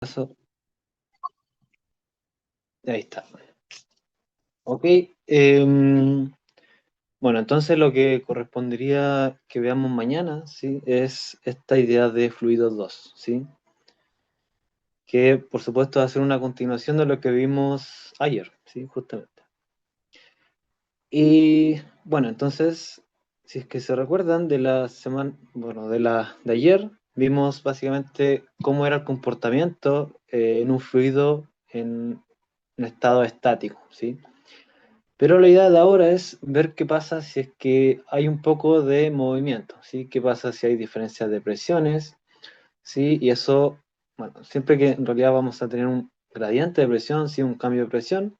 Eso, ahí está. Ok. Bueno, entonces lo que correspondería que veamos mañana, ¿sí? Es esta idea de fluidos 2, ¿sí? Que por supuesto va a ser una continuación de lo que vimos ayer, ¿sí? Justamente. Y bueno, entonces, si es que se recuerdan de la semana, bueno, de ayer, vimos básicamente cómo era el comportamiento en un fluido en un estado estático, ¿sí? Pero la idea de ahora es ver qué pasa si es que hay un poco de movimiento, ¿sí? ¿Qué pasa si hay diferencias de presiones? ¿Sí? Y eso, bueno, siempre que en realidad vamos a tener un gradiente de presión, ¿sí? Un cambio de presión,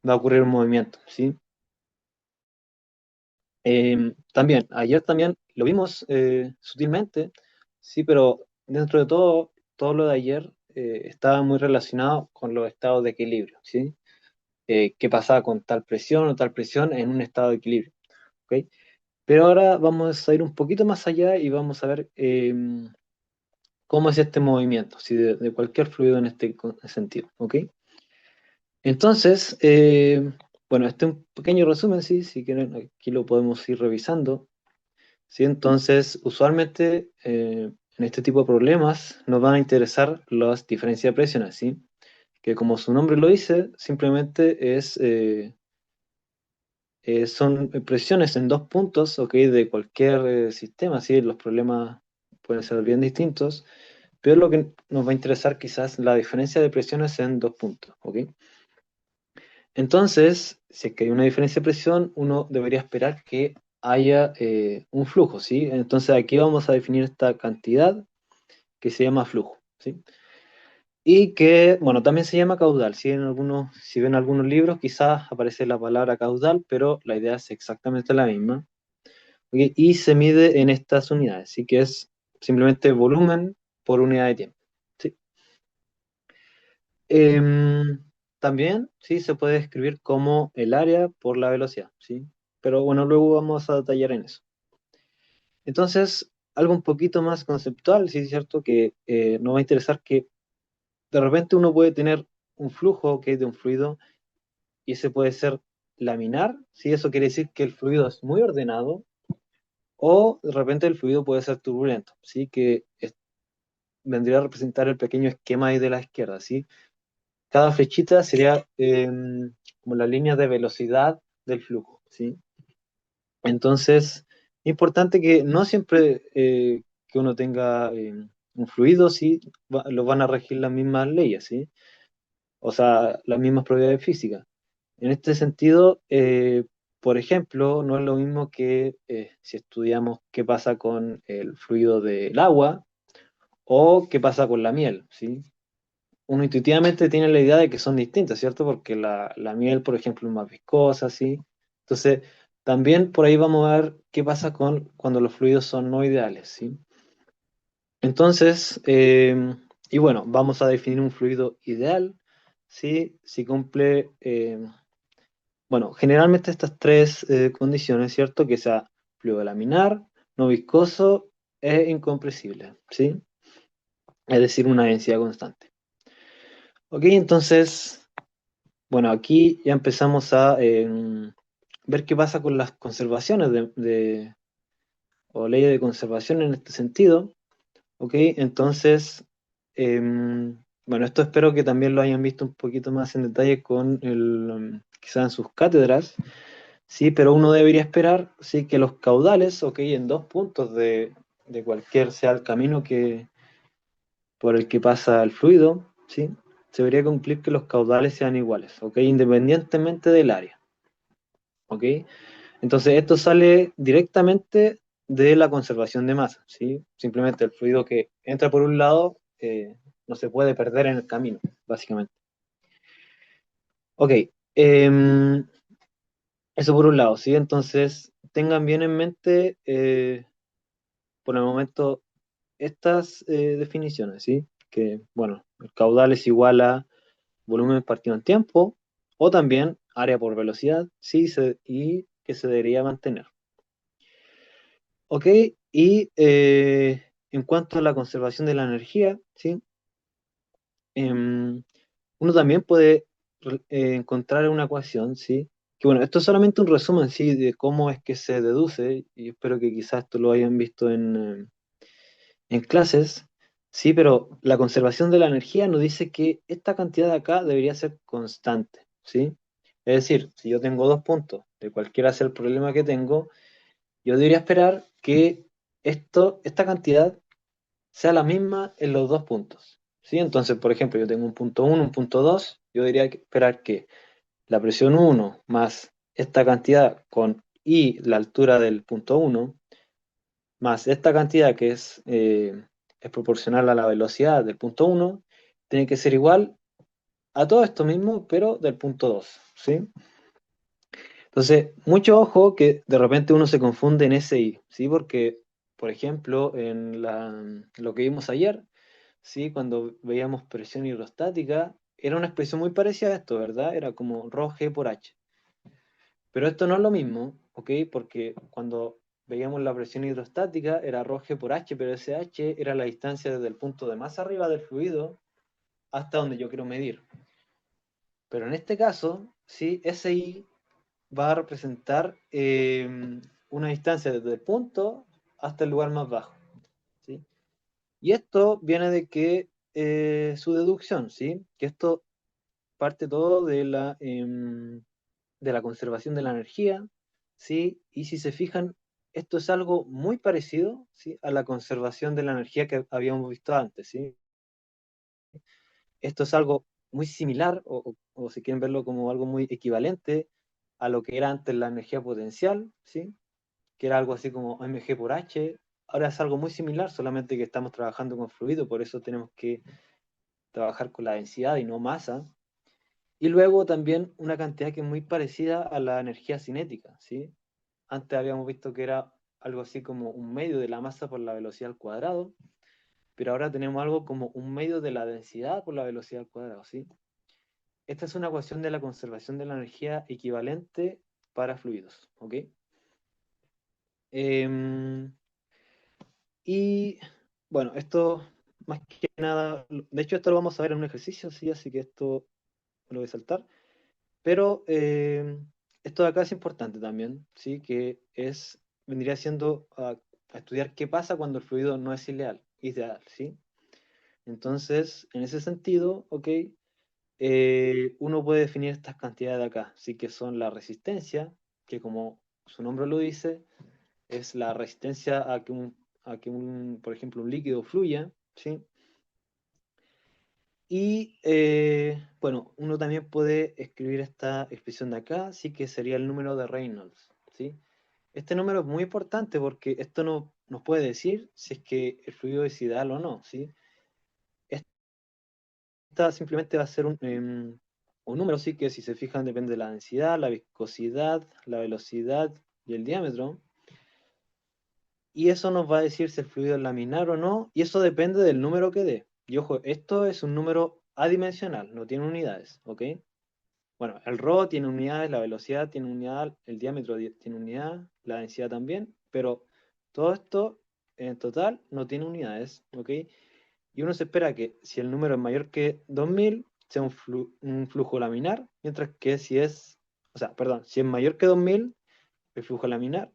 va a ocurrir un movimiento, ¿sí? También, ayer también lo vimos sutilmente, ¿sí? Pero dentro de todo, todo lo de ayer estaba muy relacionado con los estados de equilibrio, ¿sí? ¿Qué pasaba con tal presión o tal presión en un estado de equilibrio? ¿Ok? Pero ahora vamos a ir un poquito más allá y vamos a ver cómo es este movimiento, si de cualquier fluido en este sentido, ¿ok? Entonces, bueno, este es un pequeño resumen, sí, si quieren, aquí lo podemos ir revisando, ¿sí? Entonces, usualmente en este tipo de problemas nos van a interesar las diferencias de presiones, ¿sí? Que como su nombre lo dice, simplemente son presiones en dos puntos, ¿ok? De cualquier sistema, ¿sí? Los problemas pueden ser bien distintos, pero lo que nos va a interesar quizás la diferencia de presiones en dos puntos, ¿ok? Entonces, si es que hay una diferencia de presión, uno debería esperar que haya un flujo, ¿sí? Entonces aquí vamos a definir esta cantidad que se llama flujo, ¿sí? Y que, bueno, también se llama caudal, ¿sí? Si ven algunos libros, quizás aparece la palabra caudal, pero la idea es exactamente la misma. ¿Ok? Y se mide en estas unidades, ¿sí? Que es simplemente volumen por unidad de tiempo, ¿sí? Em, También, ¿sí? Se puede escribir como el área por la velocidad, ¿sí? Pero bueno, luego vamos a detallar en eso. Entonces, algo un poquito más conceptual, sí es cierto que nos va a interesar que de repente uno puede tener un flujo que es de un fluido y ese puede ser laminar, ¿sí? Eso quiere decir que el fluido es muy ordenado o de repente el fluido puede ser turbulento, ¿sí? Vendría a representar el pequeño esquema ahí de la izquierda, ¿sí? Cada flechita sería como la línea de velocidad del flujo, ¿sí? Entonces, importante que no siempre que uno tenga un fluido, ¿sí? Lo van a regir las mismas leyes, ¿sí? O sea, las mismas propiedades físicas. En este sentido, por ejemplo, no es lo mismo que si estudiamos qué pasa con el fluido del agua o qué pasa con la miel, ¿sí? Uno intuitivamente tiene la idea de que son distintas, ¿cierto? Porque la miel, por ejemplo, es más viscosa, ¿sí? Entonces, también por ahí vamos a ver qué pasa con cuando los fluidos son no ideales, ¿sí? Entonces, y bueno, vamos a definir un fluido ideal, ¿sí? Si cumple, bueno, generalmente estas tres condiciones, ¿cierto? Que sea fluido laminar, no viscoso e incompresible, ¿sí? Es decir, una densidad constante. Ok, entonces, bueno, aquí ya empezamos a ver qué pasa con las conservaciones o leyes de conservación en este sentido. Ok, entonces, bueno, esto espero que también lo hayan visto un poquito más en detalle con quizás en sus cátedras, sí, pero uno debería esperar, sí, que los caudales, ok, en dos puntos de cualquier sea el camino por el que pasa el fluido, sí, se debería cumplir que los caudales sean iguales, ok, independientemente del área, ok. Entonces, esto sale directamente de la conservación de masa, ¿sí? Simplemente el fluido que entra por un lado no se puede perder en el camino, básicamente. Ok, eso por un lado, ¿sí? Entonces, tengan bien en mente por el momento estas definiciones, ¿sí? Que, bueno, el caudal es igual a volumen partido en tiempo o también área por velocidad, ¿sí? Y que se debería mantener. Ok, y en cuanto a la conservación de la energía, ¿sí? uno también puede encontrar una ecuación, ¿sí? Que bueno, esto es solamente un resumen, ¿sí? De cómo es que se deduce, y espero que quizás esto lo hayan visto en clases, ¿sí? Pero la conservación de la energía nos dice que esta cantidad de acá debería ser constante, ¿sí? Es decir, si yo tengo dos puntos, de cualquiera sea el problema que tengo, yo debería esperar que esta cantidad sea la misma en los dos puntos, ¿sí? Entonces, por ejemplo, yo tengo un punto uno, un punto 2, yo debería esperar que la presión uno más esta cantidad con I, la altura del punto uno, más esta cantidad que es proporcional a la velocidad del punto uno, tiene que ser igual a todo esto mismo, pero del punto 2, ¿sí? Entonces, mucho ojo que de repente uno se confunde en ese I, ¿sí? Porque, por ejemplo, lo que vimos ayer, ¿sí? Cuando veíamos presión hidrostática, era una expresión muy parecida a esto, ¿verdad? Era como ρ G por H. Pero esto no es lo mismo, ¿ok? Porque cuando veíamos la presión hidrostática era ρ G por H, pero ese H era la distancia desde el punto de más arriba del fluido hasta donde yo quiero medir. Pero en este caso, ¿sí? Ese I va a representar una distancia desde el punto hasta el lugar más bajo, ¿sí? Y esto viene de que su deducción, ¿sí? Que esto parte todo de la conservación de la energía, ¿sí? Y si se fijan, esto es algo muy parecido, ¿sí? A la conservación de la energía que habíamos visto antes, ¿sí? Esto es algo muy similar, o si quieren verlo como algo muy equivalente a lo que era antes la energía potencial, ¿sí? Que era algo así como mg por h. Ahora es algo muy similar, solamente que estamos trabajando con fluido, por eso tenemos que trabajar con la densidad y no masa. Y luego también una cantidad que es muy parecida a la energía cinética, ¿sí? Antes habíamos visto que era algo así como un medio de la masa por la velocidad al cuadrado, pero ahora tenemos algo como un medio de la densidad por la velocidad al cuadrado, ¿sí? Esta es una ecuación de la conservación de la energía equivalente para fluidos, ¿ok? Em, y bueno, esto más que nada, de hecho esto lo vamos a ver en un ejercicio, ¿sí? Así que esto me lo voy a saltar. Pero esto de acá es importante también, ¿sí? Que vendría siendo a estudiar qué pasa cuando el fluido no es ideal, ¿sí? Entonces, en ese sentido, ok, uno puede definir estas cantidades de acá, ¿sí? Que son la resistencia, que como su nombre lo dice, es la resistencia por ejemplo, un líquido fluya, ¿sí? Y bueno, uno también puede escribir esta expresión de acá, sí que sería el número de Reynolds, ¿sí? Este número es muy importante porque esto nos puede decir si es que el fluido es ideal o no, ¿sí? Esta simplemente va a ser un número, sí, que si se fijan depende de la densidad, la viscosidad, la velocidad y el diámetro. Y eso nos va a decir si el fluido es laminar o no, y eso depende del número que dé. Y ojo, esto es un número adimensional, no tiene unidades, ¿ok? Bueno, el ρ tiene unidades, la velocidad tiene unidad, el diámetro tiene unidad, la densidad también, pero todo esto en total no tiene unidades, ¿ok? Y uno se espera que si el número es mayor que 2000 sea un flujo laminar, mientras que o sea, perdón, si es mayor que 2000 el flujo laminar,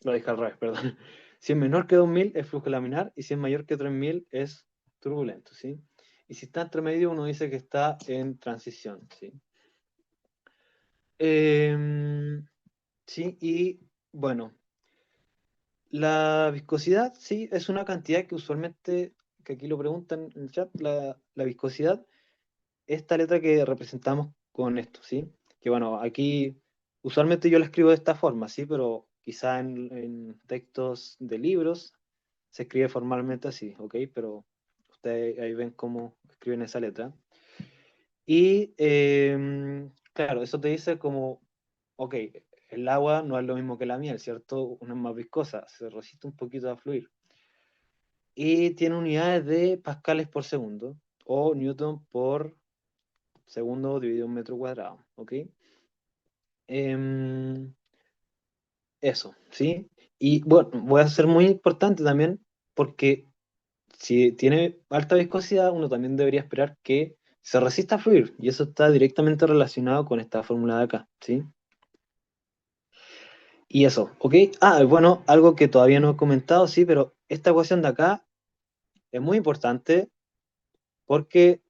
lo dije al revés, perdón. Si es menor que 2000 es flujo laminar y si es mayor que 3000 es turbulento, ¿sí? Y si está entre medio uno dice que está en transición, ¿sí? Em, sí, y bueno, la viscosidad, sí, es una cantidad que usualmente, que aquí lo preguntan en el chat, la viscosidad, esta letra que representamos con esto, ¿sí? Que bueno, aquí usualmente yo la escribo de esta forma, ¿sí? Pero quizá en textos de libros se escribe formalmente así, ¿ok? Pero ustedes ahí ven cómo escriben esa letra. Y claro, eso te dice como, ok, el agua no es lo mismo que la miel, ¿cierto? Una es más viscosa, se resiste un poquito a fluir. Y tiene unidades de pascales por segundo o newton por segundo dividido en metro cuadrado, ¿ok? Em, eso, ¿sí? Y bueno, voy a ser muy importante también porque si tiene alta viscosidad, uno también debería esperar que se resiste a fluir, y eso está directamente relacionado con esta fórmula de acá, ¿sí? Y eso, ¿ok? Ah, bueno, algo que todavía no he comentado, sí, pero esta ecuación de acá es muy importante porque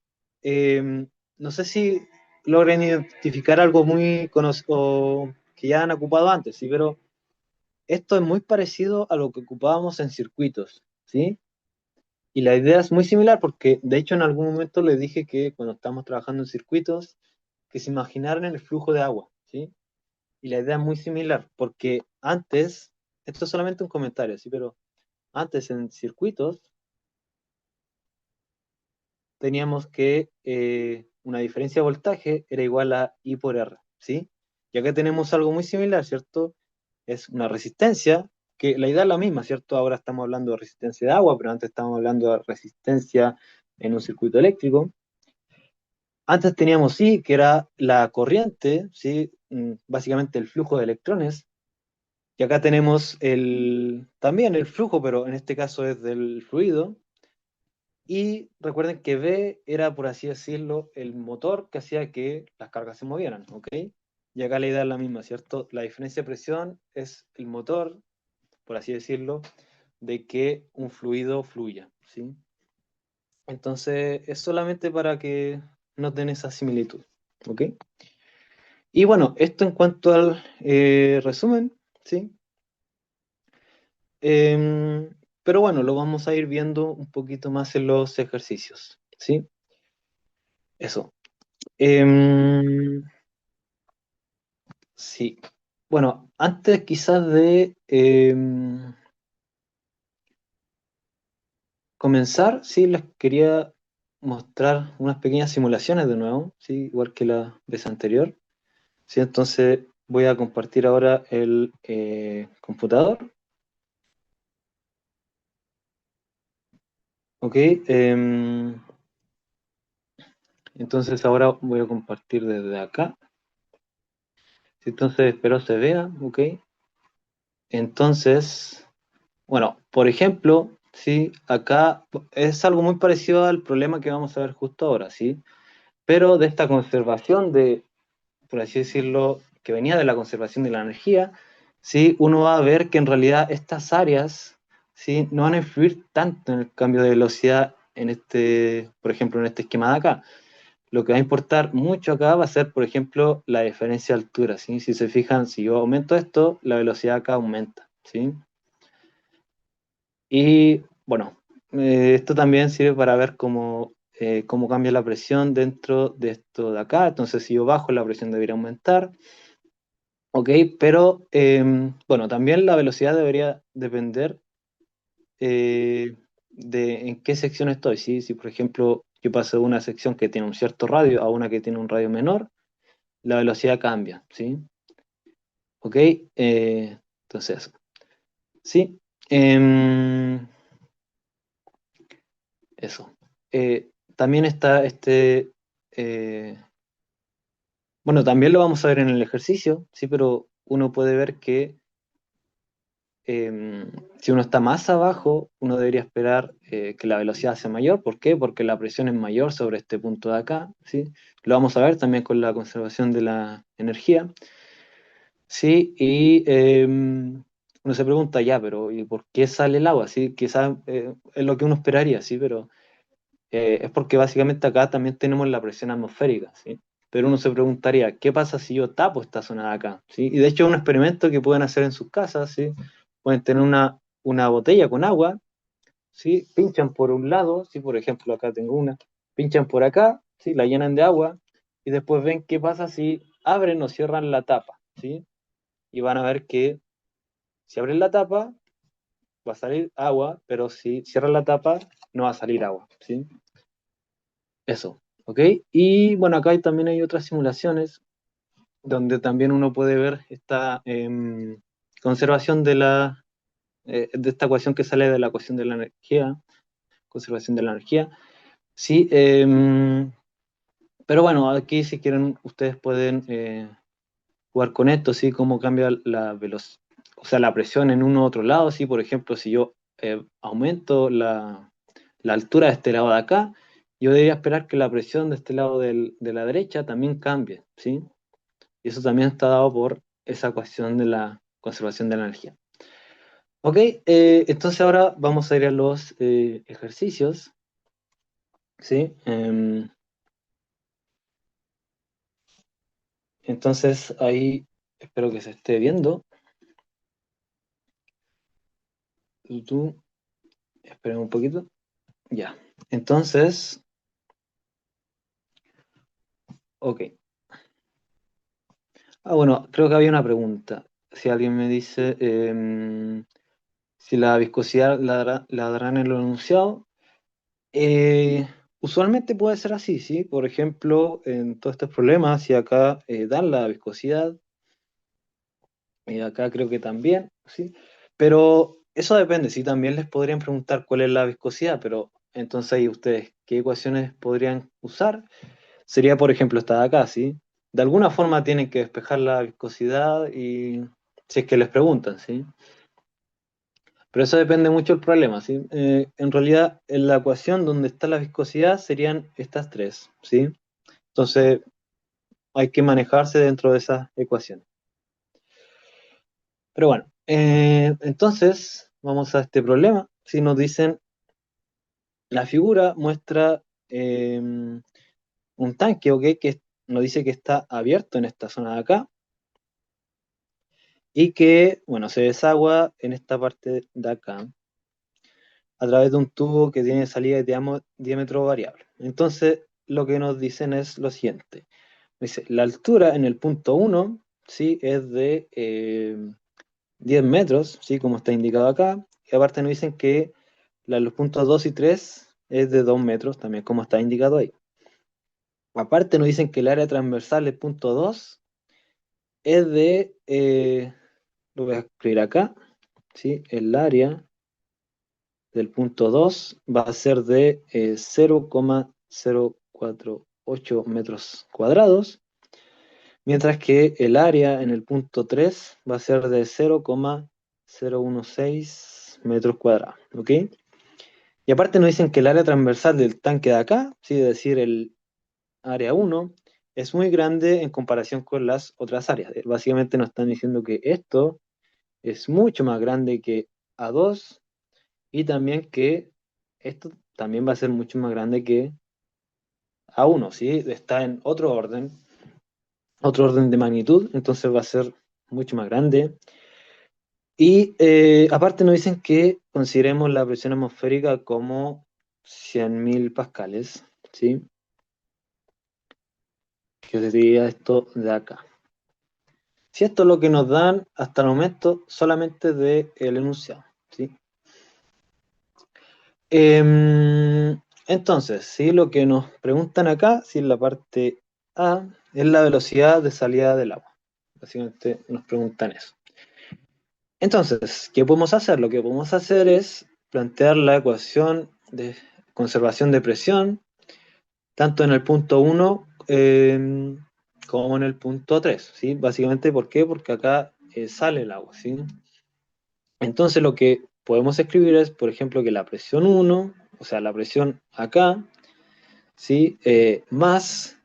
no sé si logren identificar algo muy conocido que ya han ocupado antes, sí, pero esto es muy parecido a lo que ocupábamos en circuitos, ¿sí? Y la idea es muy similar porque, de hecho, en algún momento les dije que cuando estamos trabajando en circuitos, que se imaginaran el flujo de agua, ¿sí? Y la idea es muy similar porque antes, esto es solamente un comentario, ¿sí? Pero antes en circuitos teníamos que una diferencia de voltaje era igual a I por R, ¿sí? Y acá tenemos algo muy similar, ¿cierto? Es una resistencia, que la idea es la misma, ¿cierto? Ahora estamos hablando de resistencia de agua, pero antes estábamos hablando de resistencia en un circuito eléctrico. Antes teníamos I, que era la corriente, ¿sí? Básicamente el flujo de electrones. Y acá tenemos también el flujo, pero en este caso es del fluido. Y recuerden que B era, por así decirlo, el motor que hacía que las cargas se movieran, ¿ok? Y acá la idea es la misma, ¿cierto? La diferencia de presión es el motor, por así decirlo, de que un fluido fluya, ¿sí? Entonces, es solamente para que noten esa similitud, ¿ok? Y bueno, esto en cuanto al resumen, ¿sí? Pero bueno, lo vamos a ir viendo un poquito más en los ejercicios, ¿sí? Eso. Em, sí. Bueno, antes quizás de comenzar, sí, les quería mostrar unas pequeñas simulaciones de nuevo, sí, igual que la vez anterior. Sí, entonces voy a compartir ahora el computador. Ok. Entonces ahora voy a compartir desde acá. Sí, entonces espero se vea, ok. Entonces, bueno, por ejemplo, sí, acá es algo muy parecido al problema que vamos a ver justo ahora, sí, pero de esta conservación de, por así decirlo, que venía de la conservación de la energía, sí, uno va a ver que en realidad estas áreas, sí, no van a influir tanto en el cambio de velocidad en este, por ejemplo, en este esquema de acá. Lo que va a importar mucho acá va a ser, por ejemplo, la diferencia de altura, ¿sí? Si se fijan, si yo aumento esto, la velocidad acá aumenta, ¿sí? Y bueno, esto también sirve para ver cómo cambia la presión dentro de esto de acá. Entonces, si yo bajo, la presión debería aumentar. Ok, pero bueno, también la velocidad debería depender de en qué sección estoy. ¿Sí? Si, por ejemplo, yo paso de una sección que tiene un cierto radio a una que tiene un radio menor, la velocidad cambia. ¿Sí? Ok, entonces, sí. em, Eso. También está eh, bueno, también lo vamos a ver en el ejercicio, sí, pero uno puede ver que si uno está más abajo, uno debería esperar que la velocidad sea mayor. ¿Por qué? Porque la presión es mayor sobre este punto de acá, ¿sí? Lo vamos a ver también con la conservación de la energía, ¿sí? Y uno se pregunta ya, pero ¿y por qué sale el agua? ¿Sí? Quizás es lo que uno esperaría, ¿sí? Pero es porque básicamente acá también tenemos la presión atmosférica, ¿sí? Pero uno se preguntaría, ¿qué pasa si yo tapo esta zona de acá? ¿Sí? Y de hecho es un experimento que pueden hacer en sus casas, ¿sí? Pueden tener una botella con agua, ¿sí? Pinchan por un lado, ¿sí? Por ejemplo, acá tengo una, pinchan por acá, ¿sí? La llenan de agua y después ven qué pasa si abren o cierran la tapa, ¿sí? Y van a ver que si abren la tapa va a salir agua, pero si cierran la tapa no va a salir agua, ¿sí? Eso, ¿ok? Y bueno, también hay otras simulaciones donde también uno puede ver esta conservación de esta ecuación que sale de la ecuación de la energía, conservación de la energía. Sí, pero bueno, aquí si quieren ustedes pueden jugar con esto, ¿sí? Cómo cambia la velocidad, o sea, la presión en uno u otro lado, ¿sí? Por ejemplo, si yo aumento la altura de este lado de acá, yo debería esperar que la presión de este lado de la derecha también cambie, ¿sí? Y eso también está dado por esa ecuación de la conservación de la energía. Ok, entonces ahora vamos a ir a los ejercicios, ¿sí? Entonces ahí espero que se esté viendo. Y tú, esperen un poquito. Ya. Entonces, ok. Ah, bueno, creo que había una pregunta. Si alguien me dice si la viscosidad la darán en lo enunciado. Eh, Usualmente puede ser así, ¿sí? Por ejemplo, en todos estos problemas, si acá dan la viscosidad, acá creo que también, ¿sí? Pero eso depende, sí, también les podrían preguntar cuál es la viscosidad, pero entonces ahí ustedes, ¿qué ecuaciones podrían usar? Sería, por ejemplo, esta de acá, ¿sí? De alguna forma tienen que despejar la viscosidad y si es que les preguntan, ¿sí? Pero eso depende mucho del problema, ¿sí? En realidad, en la ecuación donde está la viscosidad serían estas tres, ¿sí? Entonces, hay que manejarse dentro de esas ecuaciones. Pero bueno, entonces, vamos a este problema. Si nos dicen, la figura muestra un tanque, ¿ok? Que nos dice que está abierto en esta zona de acá y que, bueno, se desagua en esta parte de acá a través de un tubo que tiene salida de diámetro variable. Entonces, lo que nos dicen es lo siguiente. Dice, la altura en el punto 1, ¿sí? Es de 10 metros, ¿sí? Como está indicado acá. Y aparte nos dicen que los puntos 2 y 3 es de 2 metros, también como está indicado ahí. Aparte nos dicen que el área transversal del punto 2 es de, lo voy a escribir acá, ¿sí? El área del punto 2 va a ser de 0,048 metros cuadrados, mientras que el área en el punto 3 va a ser de 0,016 metros cuadrados, ¿ok? Y aparte nos dicen que el área transversal del tanque de acá, ¿sí? Es decir, el área 1, es muy grande en comparación con las otras áreas. Básicamente nos están diciendo que esto es mucho más grande que A2 y también que esto también va a ser mucho más grande que A1, ¿sí? Está en otro orden de magnitud, entonces va a ser mucho más grande. Y aparte nos dicen que consideremos la presión atmosférica como 100.000 pascales, ¿sí? Que sería esto de acá. Si esto es lo que nos dan hasta el momento solamente del enunciado, ¿sí? Entonces, ¿sí? Lo que nos preguntan acá, si en la parte A, es la velocidad de salida del agua. Básicamente nos preguntan eso. Entonces, ¿qué podemos hacer? Lo que podemos hacer es plantear la ecuación de conservación de presión, tanto en el punto 1 como en el punto 3, ¿sí? Básicamente, ¿por qué? Porque acá sale el agua, ¿sí? Entonces, lo que podemos escribir es, por ejemplo, que la presión 1, o sea, la presión acá, ¿sí? Más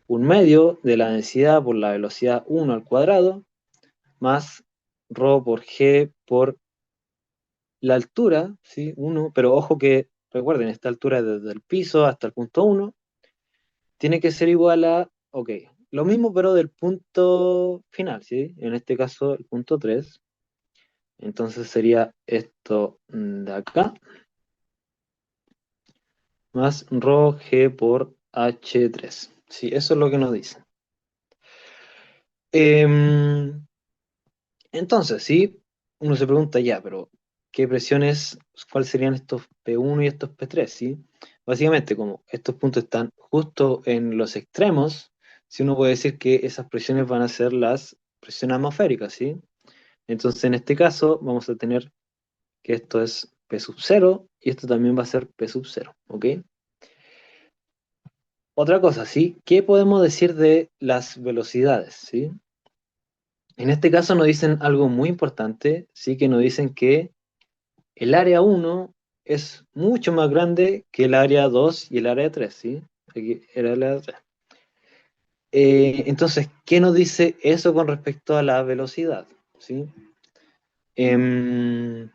un medio de la densidad por la velocidad 1 al cuadrado, más ρ por g por la altura, ¿sí? 1, pero ojo que, recuerden, esta altura es desde el piso hasta el punto 1, tiene que ser igual a, ok, lo mismo pero del punto final, ¿sí? En este caso el punto 3, entonces sería esto de acá, más ρ g por h3, ¿sí? Eso es lo que nos dicen. Em, entonces, sí, uno se pregunta ya, pero ¿qué presiones, cuáles serían estos P1 y estos P3, sí? Básicamente, como estos puntos están justo en los extremos, si uno puede decir que esas presiones van a ser las presiones atmosféricas, ¿sí? Entonces, en este caso, vamos a tener que esto es P sub 0 y esto también va a ser P sub 0, ¿ok? Otra cosa, ¿sí? ¿Qué podemos decir de las velocidades, ¿sí? En este caso nos dicen algo muy importante, ¿sí? Que nos dicen que el área 1 es mucho más grande que el área 2 y el área 3, ¿sí? Aquí era el área 3. Entonces, ¿qué nos dice eso con respecto a la velocidad? ¿Sí? Em,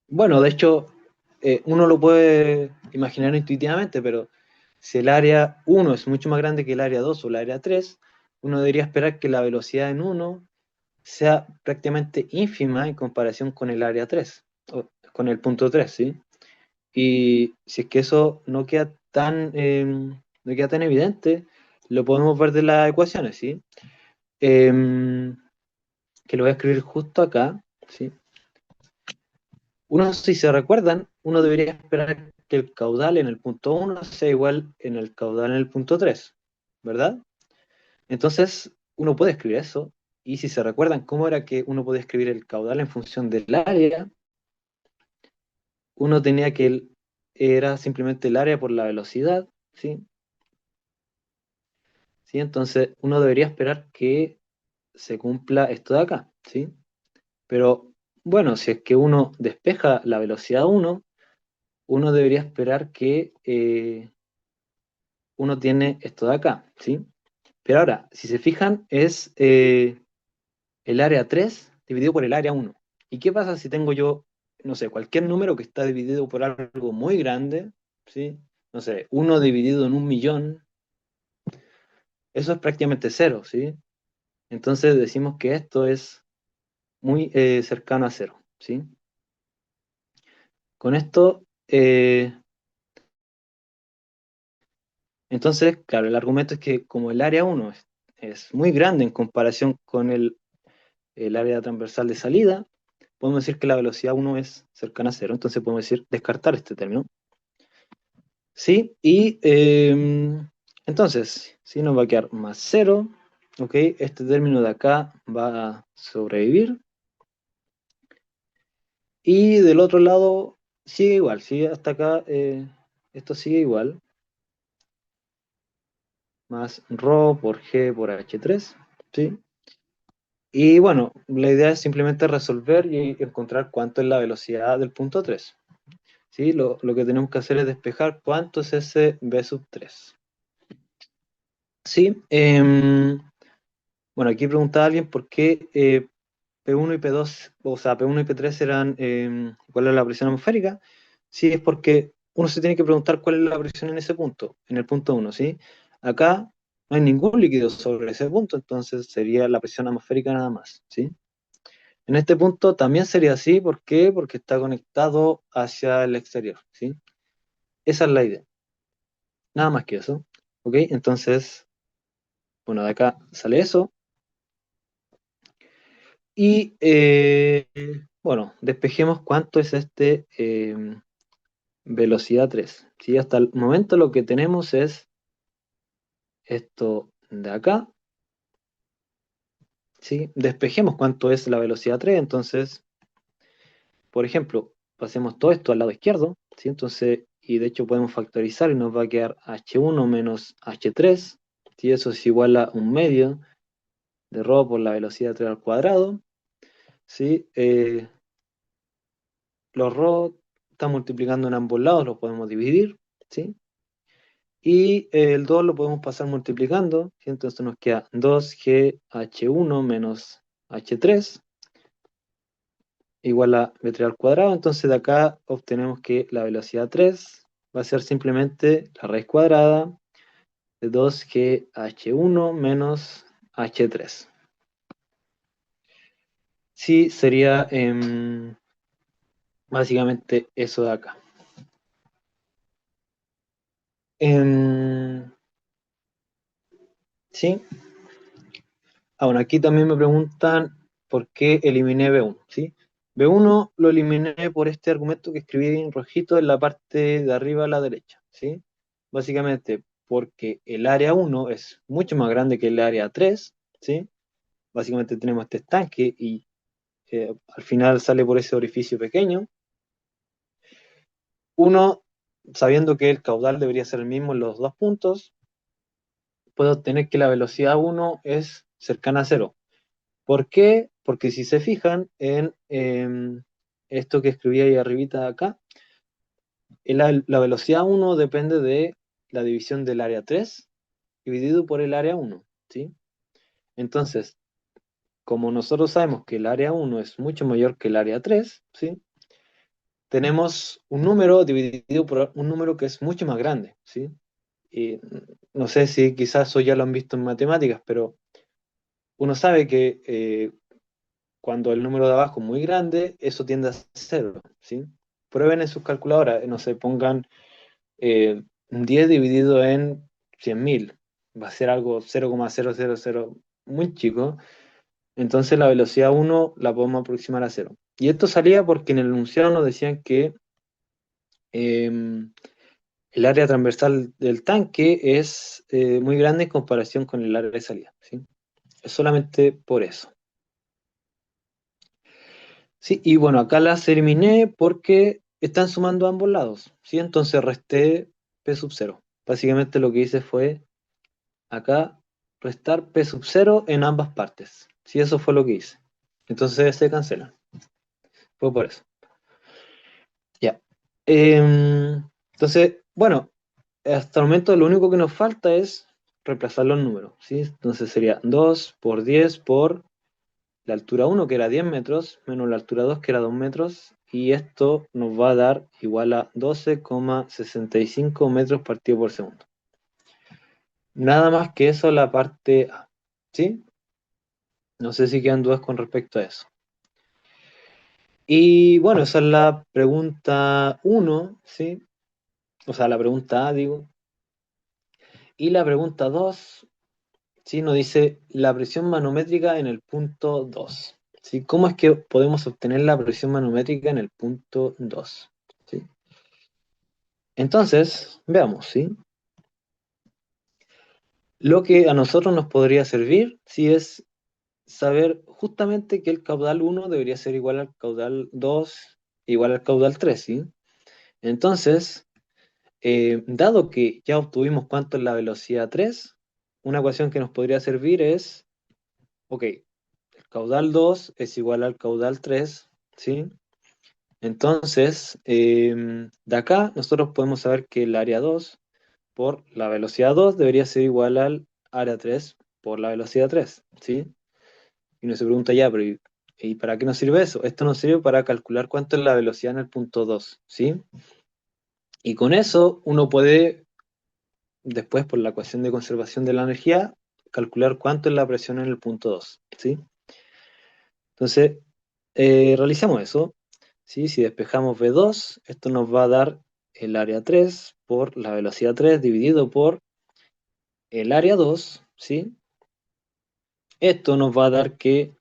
bueno, de hecho, uno lo puede imaginar intuitivamente, pero si el área 1 es mucho más grande que el área 2 o el área 3, uno debería esperar que la velocidad en uno sea prácticamente ínfima en comparación con el área 3, o con el punto 3, ¿sí? Y si es que eso no queda tan evidente, lo podemos ver de las ecuaciones, ¿sí? Em, que lo voy a escribir justo acá, ¿sí? Uno, si se recuerdan, uno debería esperar que el caudal en el punto uno sea igual en el caudal en el punto 3, ¿verdad? Entonces, uno puede escribir eso, y si se recuerdan cómo era que uno podía escribir el caudal en función del área, uno tenía que era simplemente el área por la velocidad, ¿sí? ¿Sí? Entonces, uno debería esperar que se cumpla esto de acá, ¿sí? Pero, bueno, si es que uno despeja la velocidad uno, uno debería esperar que uno tiene esto de acá, ¿sí? Pero ahora, si se fijan, es el área 3 dividido por el área uno. ¿Y qué pasa si tengo yo, no sé, cualquier número que está dividido por algo muy grande, ¿sí? No sé, uno dividido en 1.000.000, eso es prácticamente cero, ¿sí? Entonces decimos que esto es muy cercano a cero, ¿sí? Con esto, entonces, claro, el argumento es que como el área uno es muy grande en comparación con el área transversal de salida, podemos decir que la velocidad uno es cercana a cero, entonces podemos decir descartar este término. ¿Sí? Y entonces, ¿sí? Nos va a quedar más cero, ¿ok? Este término de acá va a sobrevivir. Y del otro lado sigue igual, sigue hasta acá, esto sigue igual, más ρ por g por h3, ¿sí? Y bueno, la idea es simplemente resolver y encontrar cuánto es la velocidad del punto 3, ¿sí? Lo que tenemos que hacer es despejar cuánto es ese b sub 3. Sí, bueno, aquí preguntaba alguien por qué P1 y P2, o sea, P1 y P3 eran, cuál es la presión atmosférica. Sí, es porque uno se tiene que preguntar cuál es la presión en ese punto, en el punto uno, ¿sí? Acá no hay ningún líquido sobre ese punto, entonces sería la presión atmosférica nada más, ¿sí? En este punto también sería así, ¿por qué? Porque está conectado hacia el exterior, ¿sí? Esa es la idea, nada más que eso, ¿ok? Entonces, bueno, de acá sale eso, y bueno, despejemos cuánto es este velocidad 3, ¿sí? Hasta el momento lo que tenemos es esto de acá, ¿sí? Despejemos cuánto es la velocidad 3, entonces, por ejemplo, pasemos todo esto al lado izquierdo, ¿sí? Entonces, y de hecho podemos factorizar y nos va a quedar h1 menos h3, ¿sí? Eso es igual a un medio de ρ por la velocidad 3 al cuadrado, ¿sí? Los ρ están multiplicando en ambos lados, los podemos dividir, ¿sí? Y el 2 lo podemos pasar multiplicando, ¿sí? Entonces nos queda 2gh1 menos h3 igual a b3 al cuadrado. Entonces de acá obtenemos que la velocidad 3 va a ser simplemente la raíz cuadrada de 2gh1 menos h3. Sí, sería básicamente eso de acá. Em, sí. Ah, bueno, aquí también me preguntan por qué eliminé B1, ¿sí? B1 lo eliminé por este argumento que escribí en rojito en la parte de arriba a la derecha, ¿sí? Básicamente porque el área 1 es mucho más grande que el área 3, ¿sí? Básicamente tenemos este estanque y al final sale por ese orificio pequeño. Uno, sabiendo que el caudal debería ser el mismo en los dos puntos, puedo obtener que la velocidad 1 es cercana a cero. ¿Por qué? Porque si se fijan en esto que escribí ahí arribita de acá, La velocidad 1 depende de la división del área 3 dividido por el área 1, ¿sí? Entonces, como nosotros sabemos que el área 1 es mucho mayor que el área 3, ¿sí? Tenemos un número dividido por un número que es mucho más grande, ¿sí? Y no sé si quizás eso ya lo han visto en matemáticas, pero uno sabe que cuando el número de abajo es muy grande, eso tiende a cero, ¿sí? Prueben en sus calculadoras, no sé, pongan un 10 dividido en 100.000, va a ser algo 0,000 muy chico, entonces la velocidad 1 la podemos aproximar a cero. Y esto salía porque en el enunciado nos decían que el área transversal del tanque es muy grande en comparación con el área de salida, ¿sí? Es solamente por eso. Sí, y bueno, acá las eliminé porque están sumando a ambos lados, ¿sí? Entonces resté P sub 0. Básicamente lo que hice fue acá restar P sub 0 en ambas partes. Sí, eso fue lo que hice. Entonces se cancelan. Fue por eso. Ya. Entonces, bueno, hasta el momento lo único que nos falta es reemplazar los números, ¿sí? Entonces sería 2 por 10 por la altura 1, que era 10 metros, menos la altura 2, que era 2 metros, y esto nos va a dar igual a 12,65 metros partido por segundo. Nada más que eso la parte A, ¿sí? No sé si quedan dudas con respecto a eso. Y bueno, esa es la pregunta 1, ¿sí? O sea, la pregunta A, digo. Y la pregunta 2, ¿sí? Nos dice la presión manométrica en el punto 2, ¿sí? ¿Cómo es que podemos obtener la presión manométrica en el punto 2? ¿Sí? Entonces, veamos, ¿sí? Lo que a nosotros nos podría servir, sí, es saber justamente que el caudal 1 debería ser igual al caudal 2, igual al caudal 3, ¿sí? Entonces, dado que ya obtuvimos cuánto es la velocidad 3, una ecuación que nos podría servir es, ok, el caudal 2 es igual al caudal 3, ¿sí? Entonces, de acá nosotros podemos saber que el área 2 por la velocidad 2 debería ser igual al área 3 por la velocidad 3, ¿sí? Y uno se pregunta ya, pero ¿y para qué nos sirve eso? Esto nos sirve para calcular cuánto es la velocidad en el punto 2, ¿sí? Y con eso uno puede, después por la ecuación de conservación de la energía, calcular cuánto es la presión en el punto 2, ¿sí? Entonces, realicemos eso, ¿sí? Si despejamos V2, esto nos va a dar el área 3 por la velocidad 3 dividido por el área 2, ¿sí? Esto nos va a dar que,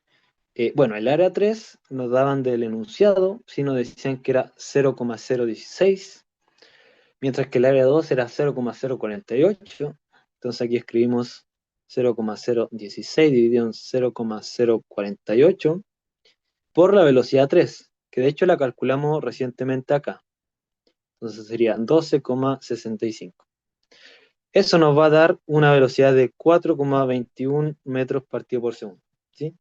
bueno, el área 3 nos daban del enunciado, si nos decían que era 0,016, mientras que el área 2 era 0,048. Entonces aquí escribimos 0,016 dividido en 0,048 por la velocidad 3, que de hecho la calculamos recientemente acá. Entonces sería 12,65. Eso nos va a dar una velocidad de 4,21 metros partido por segundo, ¿sí?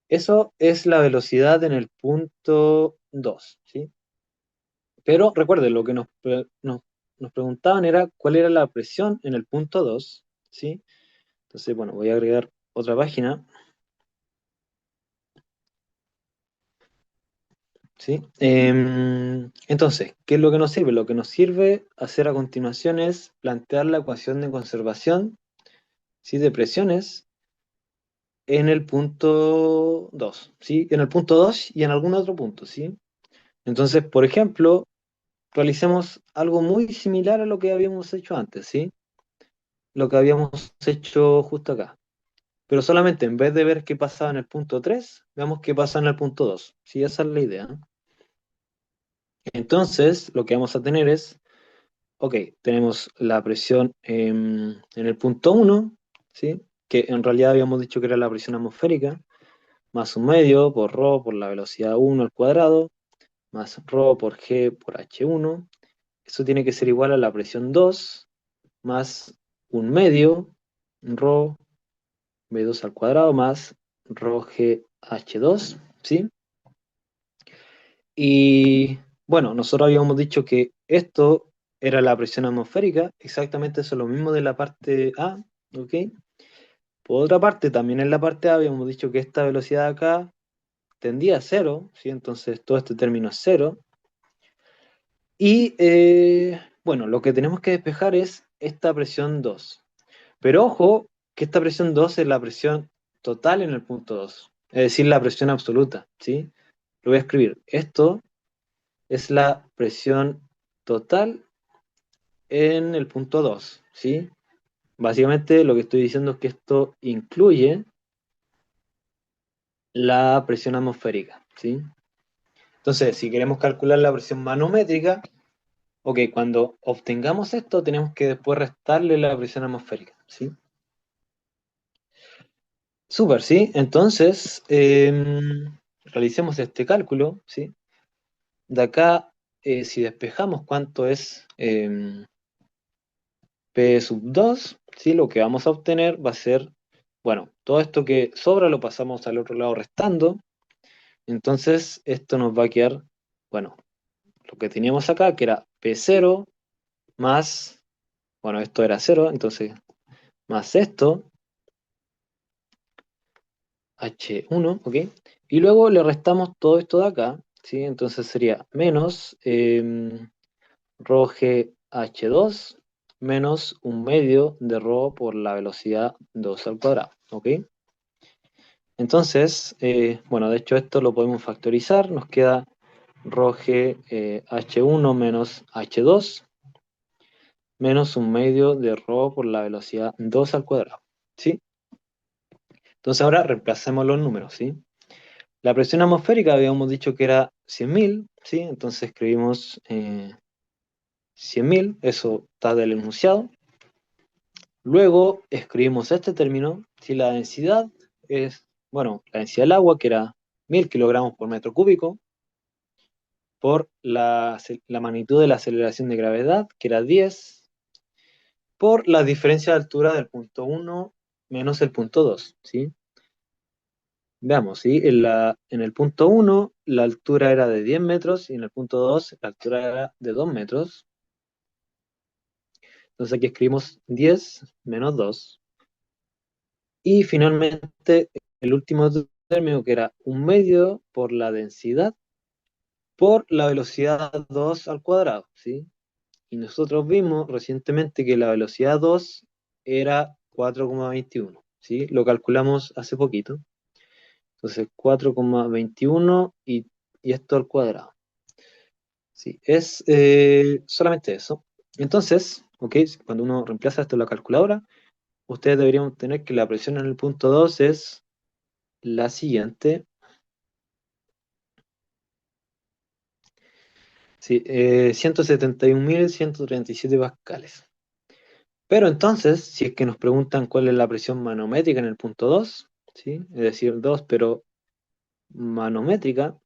Eso es la velocidad en el punto 2, ¿sí? Pero recuerden, lo que nos preguntaban era cuál era la presión en el punto 2, ¿sí? Entonces, bueno, voy a agregar otra página, ¿sí? Entonces, ¿qué es lo que nos sirve? Lo que nos sirve hacer a continuación es plantear la ecuación de conservación, ¿sí? De presiones en el punto 2, ¿sí? En el punto 2 y en algún otro punto, ¿sí? Entonces, por ejemplo, realicemos algo muy similar a lo que habíamos hecho antes, ¿sí? Lo que habíamos hecho justo acá. Pero solamente en vez de ver qué pasaba en el punto 3, veamos qué pasa en el punto 2. Sí, esa es la idea. Entonces, lo que vamos a tener es, ok, tenemos la presión en el punto 1, ¿sí? Que en realidad habíamos dicho que era la presión atmosférica, más un medio por ρ por la velocidad 1 al cuadrado, más ρ por g por h1. Eso tiene que ser igual a la presión 2 más un medio, rho B2 al cuadrado más rho GH2, ¿sí? Y Bueno, nosotros habíamos dicho que esto era la presión atmosférica, exactamente eso es lo mismo de la parte A, ¿ok? Por otra parte, también en la parte A habíamos dicho que esta velocidad acá tendía a cero, ¿sí? Entonces todo este término es cero. Y bueno, lo que tenemos que despejar es esta presión 2. Pero ojo, que esta presión 2 es la presión total en el punto 2, es decir, la presión absoluta, ¿sí? Lo voy a escribir. Esto es la presión total en el punto 2, ¿sí? Básicamente lo que estoy diciendo es que esto incluye la presión atmosférica, ¿sí? Entonces, si queremos calcular la presión manométrica, ok, cuando obtengamos esto, tenemos que después restarle la presión atmosférica, ¿sí? Súper, ¿sí? Entonces, realicemos este cálculo, ¿sí? De acá, si despejamos cuánto es P sub 2, ¿sí? Lo que vamos a obtener va a ser, bueno, todo esto que sobra lo pasamos al otro lado restando, entonces esto nos va a quedar, bueno, lo que teníamos acá, que era P0 más, bueno, esto era cero, entonces más esto, H1, ¿ok? Y luego le restamos todo esto de acá, ¿sí? Entonces sería menos rho g H2 menos un medio de rho por la velocidad 2 al cuadrado, ¿ok? Entonces, bueno, de hecho esto lo podemos factorizar, nos queda rho g H1 menos H2 menos un medio de rho por la velocidad 2 al cuadrado, ¿sí? Entonces ahora reemplacemos los números, ¿sí? La presión atmosférica habíamos dicho que era 100.000, ¿sí? Entonces escribimos 100.000, eso está del enunciado. Luego escribimos este término, si la densidad es, bueno, la densidad del agua, que era 1.000 kilogramos por metro cúbico, por la magnitud de la aceleración de gravedad, que era 10, por la diferencia de altura del punto 1 menos el punto 2, ¿sí? Veamos, ¿sí? En el punto 1 la altura era de 10 metros y en el punto 2 la altura era de 2 metros. Entonces aquí escribimos 10 menos 2. Y finalmente el último término que era un medio por la densidad por la velocidad 2 al cuadrado, ¿sí? Y nosotros vimos recientemente que la velocidad 2 era 4,21, ¿sí? Lo calculamos hace poquito. Entonces 4,21 y esto al cuadrado. Sí, es solamente eso. Entonces, ok, cuando uno reemplaza esto en la calculadora, ustedes deberían tener que la presión en el punto 2 es la siguiente. Sí, 171.137 pascales. Pero entonces, si es que nos preguntan cuál es la presión manométrica en el punto 2, ¿sí? Es decir, 2, pero manométrica,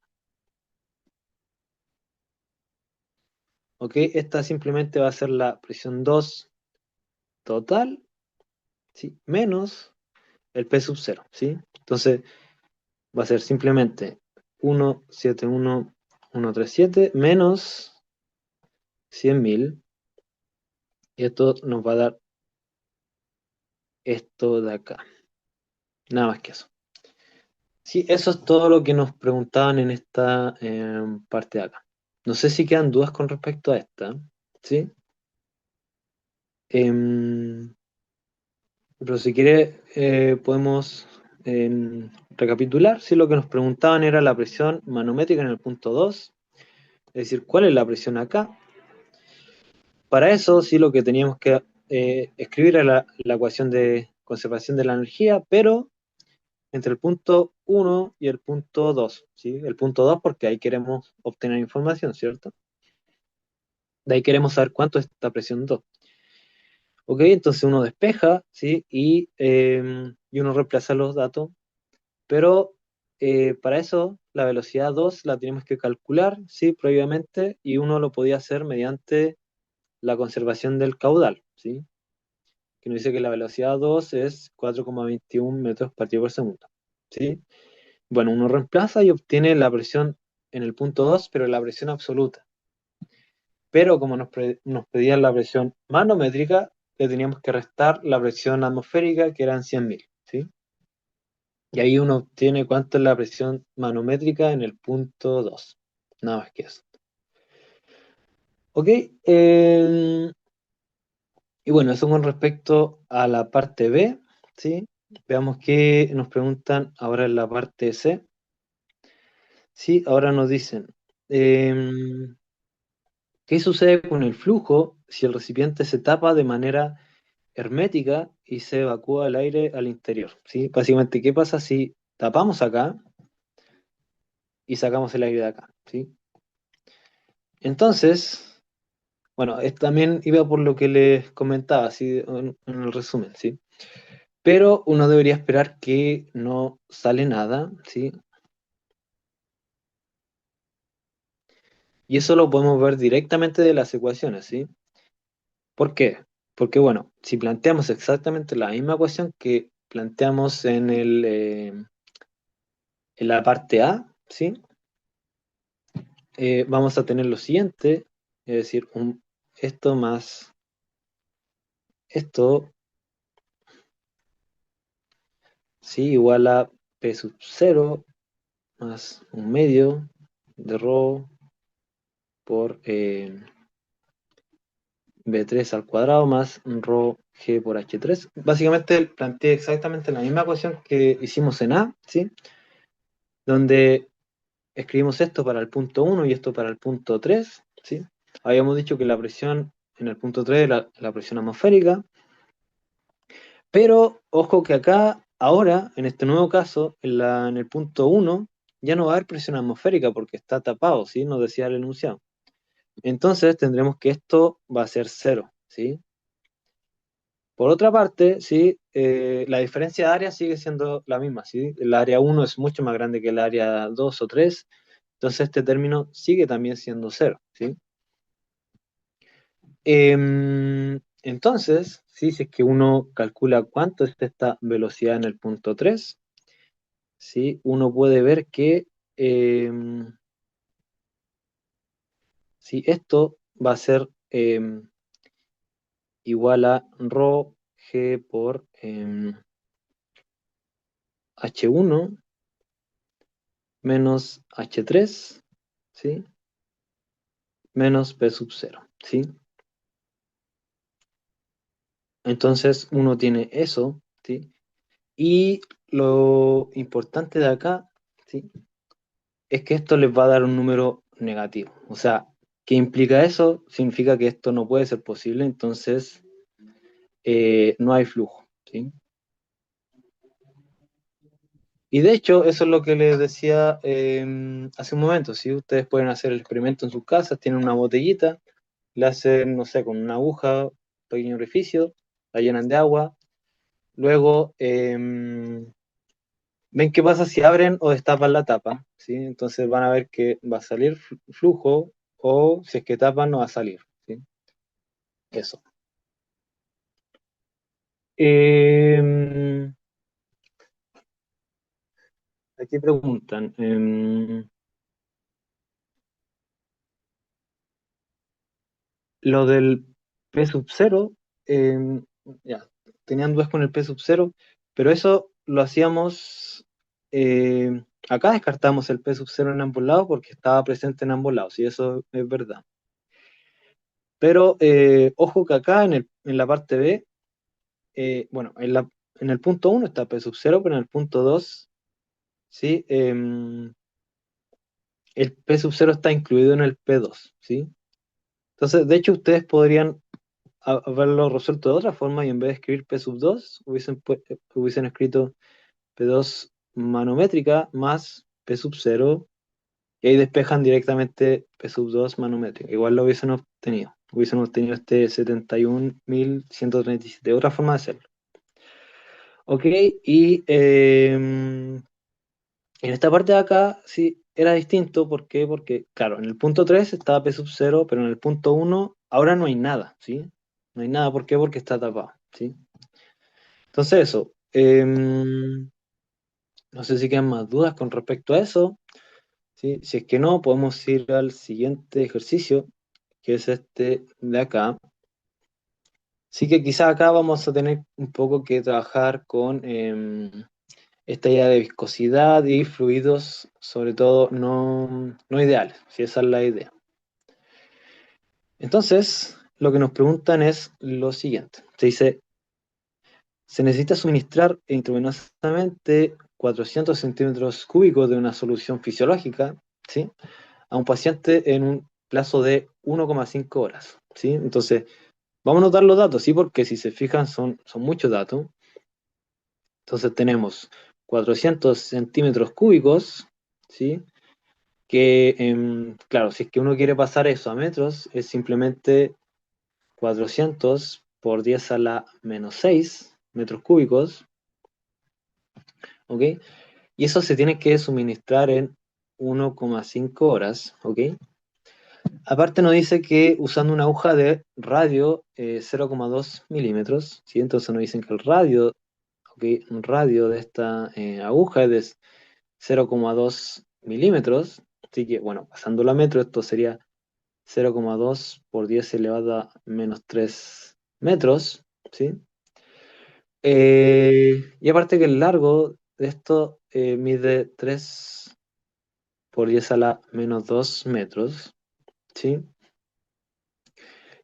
ok, esta simplemente va a ser la presión 2 total, ¿sí? Menos el P sub 0, ¿sí? Entonces, va a ser simplemente 171.137 menos 100.000, y esto nos va a dar esto de acá. Nada más que eso. Sí, eso es todo lo que nos preguntaban en esta parte de acá. No sé si quedan dudas con respecto a esta, ¿sí? Em, pero si quiere, podemos recapitular. Sí, lo que nos preguntaban era la presión manométrica en el punto 2, es decir, ¿cuál es la presión acá? Para eso, sí, lo que teníamos que escribir era la ecuación de conservación de la energía, pero entre el punto 1 y el punto 2, ¿sí? El punto 2 porque ahí queremos obtener información, ¿cierto? De ahí queremos saber cuánto es esta presión 2. Ok, entonces uno despeja, ¿sí? Y uno reemplaza los datos, pero para eso la velocidad 2 la tenemos que calcular, ¿sí? Previamente, y uno lo podía hacer mediante la conservación del caudal, ¿sí? Que nos dice que la velocidad 2 es 4,21 metros partido por segundo, ¿sí? Bueno, uno reemplaza y obtiene la presión en el punto 2, pero la presión absoluta, pero como nos pedían la presión manométrica, le teníamos que restar la presión atmosférica, que eran 100.000, ¿sí? Y ahí uno obtiene cuánto es la presión manométrica en el punto 2. Nada más que eso. Ok, y bueno, eso con respecto a la parte B, ¿sí? Veamos qué nos preguntan ahora en la parte C. Sí, ahora nos dicen, ¿qué sucede con el flujo si el recipiente se tapa de manera hermética y se evacúa el aire al interior? ¿Sí? Básicamente, ¿qué pasa si tapamos acá y sacamos el aire de acá? ¿Sí? Entonces, bueno, también iba por lo que les comentaba, así en el resumen, ¿sí? Pero uno debería esperar que no sale nada, ¿sí? Y eso lo podemos ver directamente de las ecuaciones, ¿sí? ¿Por qué? Porque, bueno, si planteamos exactamente la misma ecuación que planteamos en la parte A, ¿sí? Vamos a tener lo siguiente, es decir, esto más esto, ¿sí? Igual a P sub 0 más un medio de rho por B3 al cuadrado más rho G por H3. Básicamente planteé exactamente la misma ecuación que hicimos en A, ¿sí? Donde escribimos esto para el punto 1 y esto para el punto 3, ¿sí? Habíamos dicho que la presión en el punto 3 era la presión atmosférica, pero ojo que acá, ahora, en este nuevo caso, en el punto 1, ya no va a haber presión atmosférica porque está tapado, ¿sí? Nos decía el enunciado. Entonces tendremos que esto va a ser cero, ¿sí? Por otra parte, ¿sí? La diferencia de área sigue siendo la misma, ¿sí? El área 1 es mucho más grande que el área 2 o 3, entonces este término sigue también siendo cero, ¿sí? Entonces, ¿sí? Si es que uno calcula cuánto es esta velocidad en el punto 3, ¿sí? Uno puede ver que si esto va a ser igual a rho g por h1 menos h3, ¿sí? Menos p sub 0, ¿sí? Entonces uno tiene eso, ¿sí? Y lo importante de acá, ¿sí? Es que esto les va a dar un número negativo. O sea, ¿qué implica eso? Significa que esto no puede ser posible, entonces no hay flujo, ¿sí? Y de hecho, eso es lo que les decía hace un momento. Si ustedes pueden hacer el experimento en sus casas, tienen una botellita, la hacen, no sé, con una aguja, un pequeño orificio, la llenan de agua, luego ven qué pasa si abren o destapan la tapa, ¿sí? Entonces van a ver que va a salir flujo o si es que tapan no va a salir, ¿sí? Eso. Eh, Aquí preguntan, lo del P sub 0, ya, tenían dudas con el P sub 0, pero eso lo hacíamos, acá descartamos el P sub 0 en ambos lados porque estaba presente en ambos lados, y eso es verdad. Pero ojo que acá en la parte B, bueno, en el punto 1 está P sub 0, pero en el punto 2, ¿sí? El P sub 0 está incluido en el P2, ¿sí? Entonces, de hecho, ustedes podrían haberlo resuelto de otra forma y en vez de escribir P sub 2, hubiesen escrito P2 manométrica más P sub 0 y ahí despejan directamente P sub 2 manométrica. Igual lo hubiesen obtenido este 71.137. Otra forma de hacerlo. Ok, y en esta parte de acá sí era distinto. ¿Por qué? Porque, claro, en el punto 3 estaba P sub 0, pero en el punto 1 ahora no hay nada, ¿sí? No hay nada. ¿Por qué? Porque está tapado, ¿sí? Entonces eso. No sé si quedan más dudas con respecto a eso, ¿sí? Si es que no, podemos ir al siguiente ejercicio, que es este de acá. Sí que quizás acá vamos a tener un poco que trabajar con esta idea de viscosidad y fluidos, sobre todo no ideales, si esa es la idea. Entonces, lo que nos preguntan es lo siguiente. Se dice, se necesita suministrar intravenosamente 400 centímetros cúbicos de una solución fisiológica, ¿sí? A un paciente en un plazo de 1,5 horas, ¿sí? Entonces, vamos a notar los datos, ¿sí? Porque si se fijan son muchos datos. Entonces tenemos 400 centímetros cúbicos, ¿sí? Que, claro, si es que uno quiere pasar eso a metros, es simplemente 400 por 10 a la menos 6 metros cúbicos, ¿ok? Y eso se tiene que suministrar en 1,5 horas, ¿ok? Aparte nos dice que usando una aguja de radio 0,2 milímetros, ¿sí? Entonces nos dicen que el radio, ¿ok? Un radio de esta aguja es de 0,2 milímetros, así que, bueno, pasando a metro, esto sería 0,2 por 10 elevado a menos 3 metros, ¿sí? Y aparte que el largo de esto mide 3 por 10 a la menos 2 metros, ¿sí?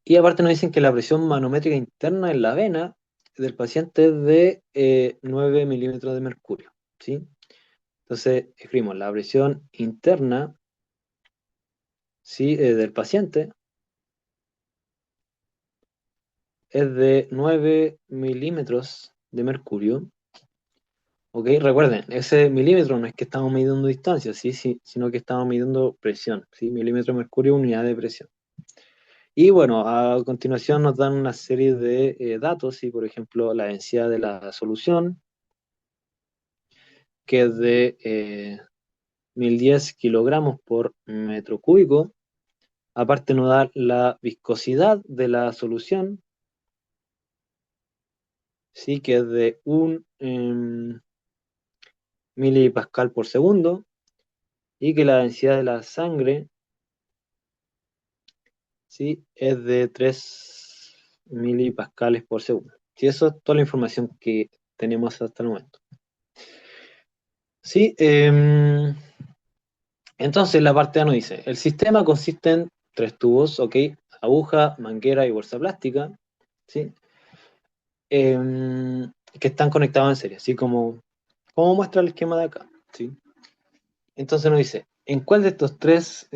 Y aparte nos dicen que la presión manométrica interna en la vena del paciente es de 9 milímetros de mercurio, ¿sí? Entonces, escribimos la presión interna, ¿sí? Del paciente es de 9 milímetros de mercurio. ¿Ok? Recuerden, ese milímetro no es que estamos midiendo distancia, ¿sí? Sino que estamos midiendo presión, ¿sí? Milímetro de mercurio, unidad de presión. Y bueno, a continuación nos dan una serie de datos, ¿sí? Por ejemplo, la densidad de la solución, que es de 1010 kilogramos por metro cúbico. Aparte nos da la viscosidad de la solución, ¿sí? Que es de 1 milipascal por segundo. Y que la densidad de la sangre, ¿sí? Es de 3 milipascales por segundo. Sí, eso es toda la información que tenemos hasta el momento. Sí, entonces la parte A nos dice, el sistema consiste en tres tubos, ¿ok? Aguja, manguera y bolsa plástica, ¿sí? Que están conectados en serie, así como muestra el esquema de acá, ¿sí? Entonces nos dice, ¿en cuál de estos tres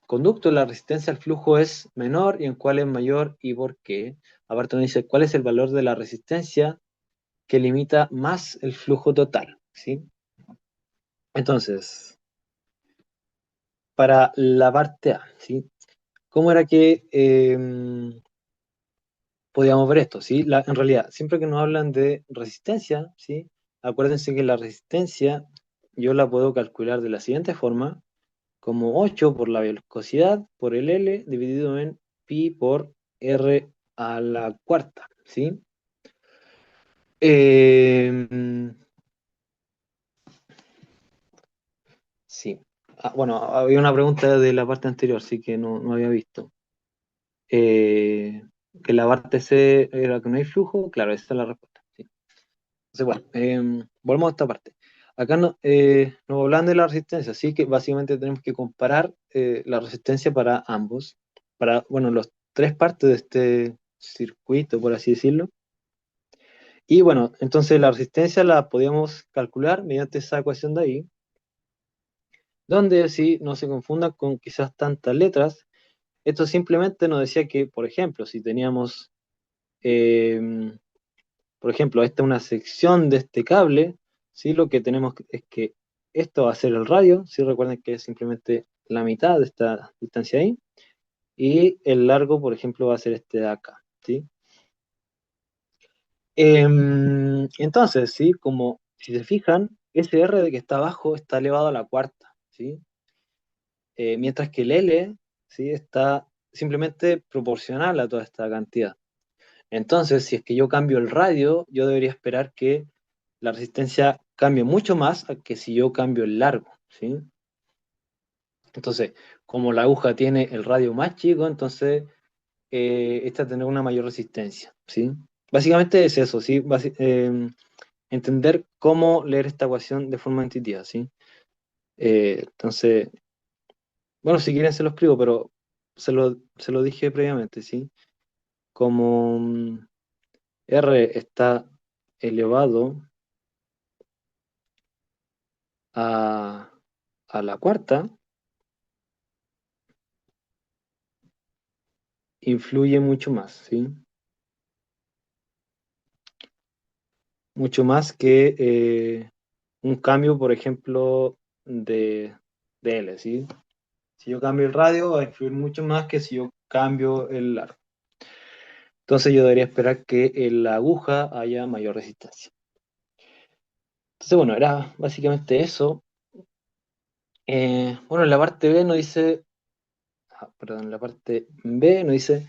conductos la resistencia al flujo es menor y en cuál es mayor y por qué? Aparte nos dice, ¿cuál es el valor de la resistencia que limita más el flujo total? ¿Sí? Entonces, para la parte A, ¿sí? ¿Cómo era que podíamos ver esto? ¿Sí? En realidad, siempre que nos hablan de resistencia, ¿sí? Acuérdense que la resistencia yo la puedo calcular de la siguiente forma, como 8 por la velocidad por el L dividido en pi por R a la cuarta, ¿sí? Eh, sí. Bueno, había una pregunta de la parte anterior, sí que no había visto. Eh, que la parte C era que no hay flujo, claro, esa es la respuesta. Sí. Entonces, bueno, volvemos a esta parte. Acá nos hablan de la resistencia, así que básicamente tenemos que comparar la resistencia para ambos, para, bueno, los tres partes de este circuito, por así decirlo. Y bueno, entonces la resistencia la podíamos calcular mediante esa ecuación de ahí, donde si no se confunda con quizás tantas letras, esto simplemente nos decía que, por ejemplo, si teníamos eh, por ejemplo, esta es una sección de este cable, ¿sí? Lo que tenemos es que esto va a ser el radio, ¿sí? Recuerden que es simplemente la mitad de esta distancia ahí, y el largo, por ejemplo, va a ser este de acá, ¿sí? Entonces, ¿sí? Como si se fijan, ese R de que está abajo está elevado a la cuarta, ¿sí? Mientras que el L, ¿sí? Está simplemente proporcional a toda esta cantidad. Entonces, si es que yo cambio el radio, yo debería esperar que la resistencia cambie mucho más a que si yo cambio el largo, ¿sí? Entonces, como la aguja tiene el radio más chico, entonces esta tendrá una mayor resistencia, ¿sí? Básicamente es eso, ¿sí? Entender cómo leer esta ecuación de forma intuitiva, ¿sí? Entonces, bueno, si quieren se lo escribo, pero se lo dije previamente, ¿sí? Como R está elevado a, a la cuarta, influye mucho más, ¿sí? Mucho más que un cambio, por ejemplo, de L, ¿sí? Si yo cambio el radio, va a influir mucho más que si yo cambio el largo. Entonces yo debería esperar que en la aguja haya mayor resistencia. Entonces, bueno, era básicamente eso. Bueno, en la parte B nos dice, perdón, en la parte B nos dice,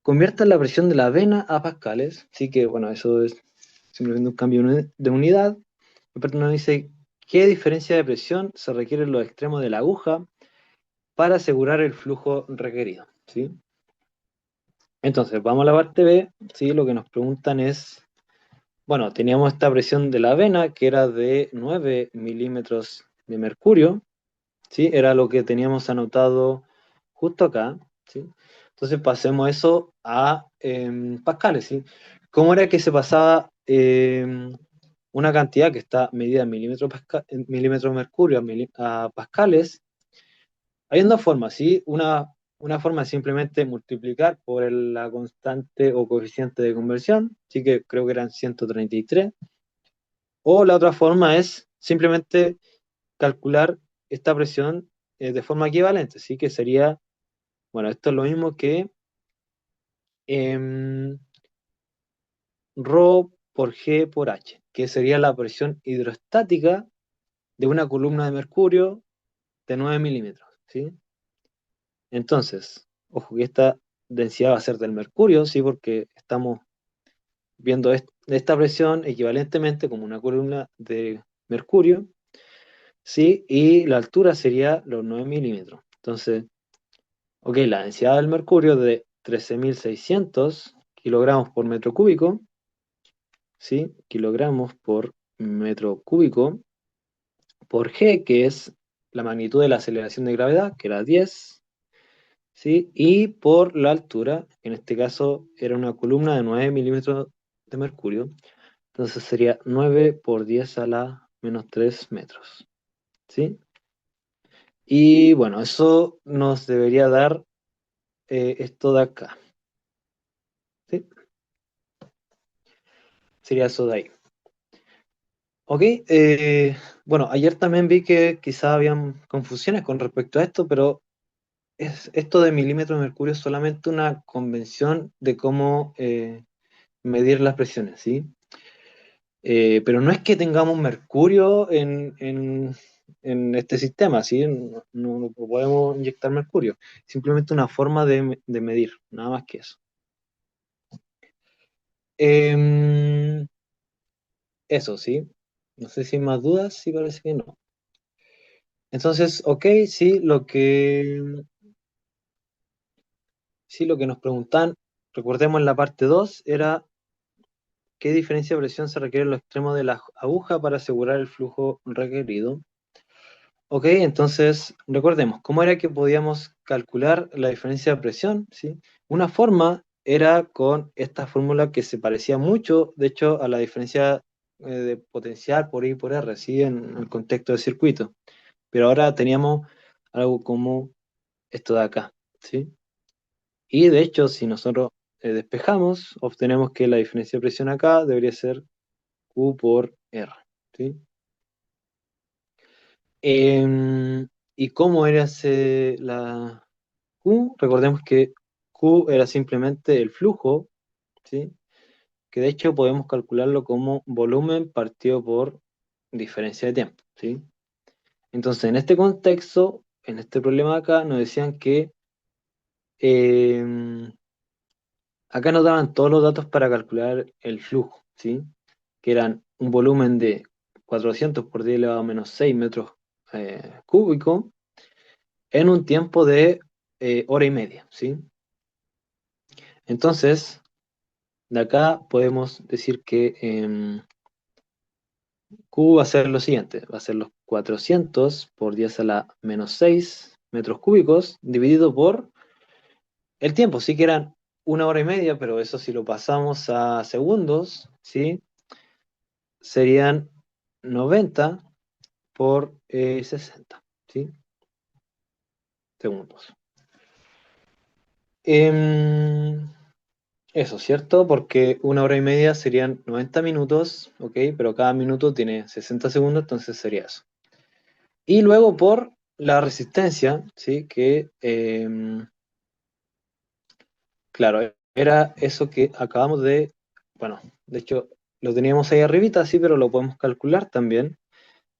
convierta la presión de la vena a pascales. Así que, bueno, eso es simplemente un cambio de unidad. Aparte nos dice, ¿qué diferencia de presión se requiere en los extremos de la aguja para asegurar el flujo requerido? ¿Sí? Entonces, vamos a la parte B. ¿Sí? Lo que nos preguntan es, bueno, teníamos esta presión de la vena que era de 9 milímetros de mercurio. ¿Sí? Era lo que teníamos anotado justo acá, ¿sí? Entonces pasemos eso a pascales, ¿sí? ¿Cómo era que se pasaba una cantidad que está medida en en milímetros de mercurio a pascales? Hay dos formas, ¿sí? Una forma es simplemente multiplicar por la constante o coeficiente de conversión, sí que creo que eran 133, o la otra forma es simplemente calcular esta presión de forma equivalente, ¿sí? Que sería, bueno, esto es lo mismo que em, ρ por G por H, que sería la presión hidrostática de una columna de mercurio de 9 milímetros, ¿sí? Entonces, ojo que esta densidad va a ser del mercurio, ¿sí? Porque estamos viendo esta presión equivalentemente como una columna de mercurio, ¿sí? Y la altura sería los 9 milímetros. Entonces, ok, la densidad del mercurio de 13.600 kilogramos por metro cúbico, ¿sí? Kilogramos por metro cúbico, por G, que es la magnitud de la aceleración de gravedad, que era 10, ¿sí? Y por la altura, en este caso era una columna de 9 milímetros de mercurio, entonces sería 9 por 10 a la menos 3 metros, ¿sí? Y bueno, eso nos debería dar esto de acá, ¿sí? Sería eso de ahí. Ok, bueno, ayer también vi que quizá habían confusiones con respecto a esto, pero esto de milímetros de mercurio es solamente una convención de cómo medir las presiones, ¿sí? Pero no es que tengamos mercurio en este sistema, ¿sí? No podemos inyectar mercurio, simplemente una forma de medir, nada más que eso. Em, Eso, ¿sí? No sé si hay más dudas, sí parece que no. Entonces, ok, sí, lo que nos preguntan, recordemos en la parte 2 era qué diferencia de presión se requiere en los extremos de la aguja para asegurar el flujo requerido. Ok, entonces recordemos, ¿cómo era que podíamos calcular la diferencia de presión? ¿Sí? Una forma era con esta fórmula que se parecía mucho, de hecho, a la diferencia de potencial por I por R, ¿sí? En el contexto de circuito. Pero ahora teníamos algo como esto de acá, ¿sí? Y de hecho, si nosotros despejamos, obtenemos que la diferencia de presión acá debería ser Q por R, ¿sí? ¿Y cómo era la Q? Recordemos que Q era simplemente el flujo, ¿sí? Que de hecho podemos calcularlo como volumen partido por diferencia de tiempo, ¿sí? Entonces, en este contexto, en este problema acá, nos decían que em, acá nos daban todos los datos para calcular el flujo, ¿sí? Que eran un volumen de 400 por 10 elevado a menos 6 metros cúbicos, en un tiempo de hora y media, ¿sí? Entonces, de acá podemos decir que Q va a ser lo siguiente, va a ser los 400 por 10 a la menos 6 metros cúbicos dividido por el tiempo. Sí que eran una hora y media, pero eso si lo pasamos a segundos, ¿sí? Serían 90 por 60, ¿sí? Segundos. Em, Eso, ¿cierto? Porque una hora y media serían 90 minutos, ¿ok? Pero cada minuto tiene 60 segundos, entonces sería eso. Y luego por la resistencia, ¿sí? Que, claro, era eso que acabamos de, bueno, de hecho lo teníamos ahí arribita, sí, pero lo podemos calcular también,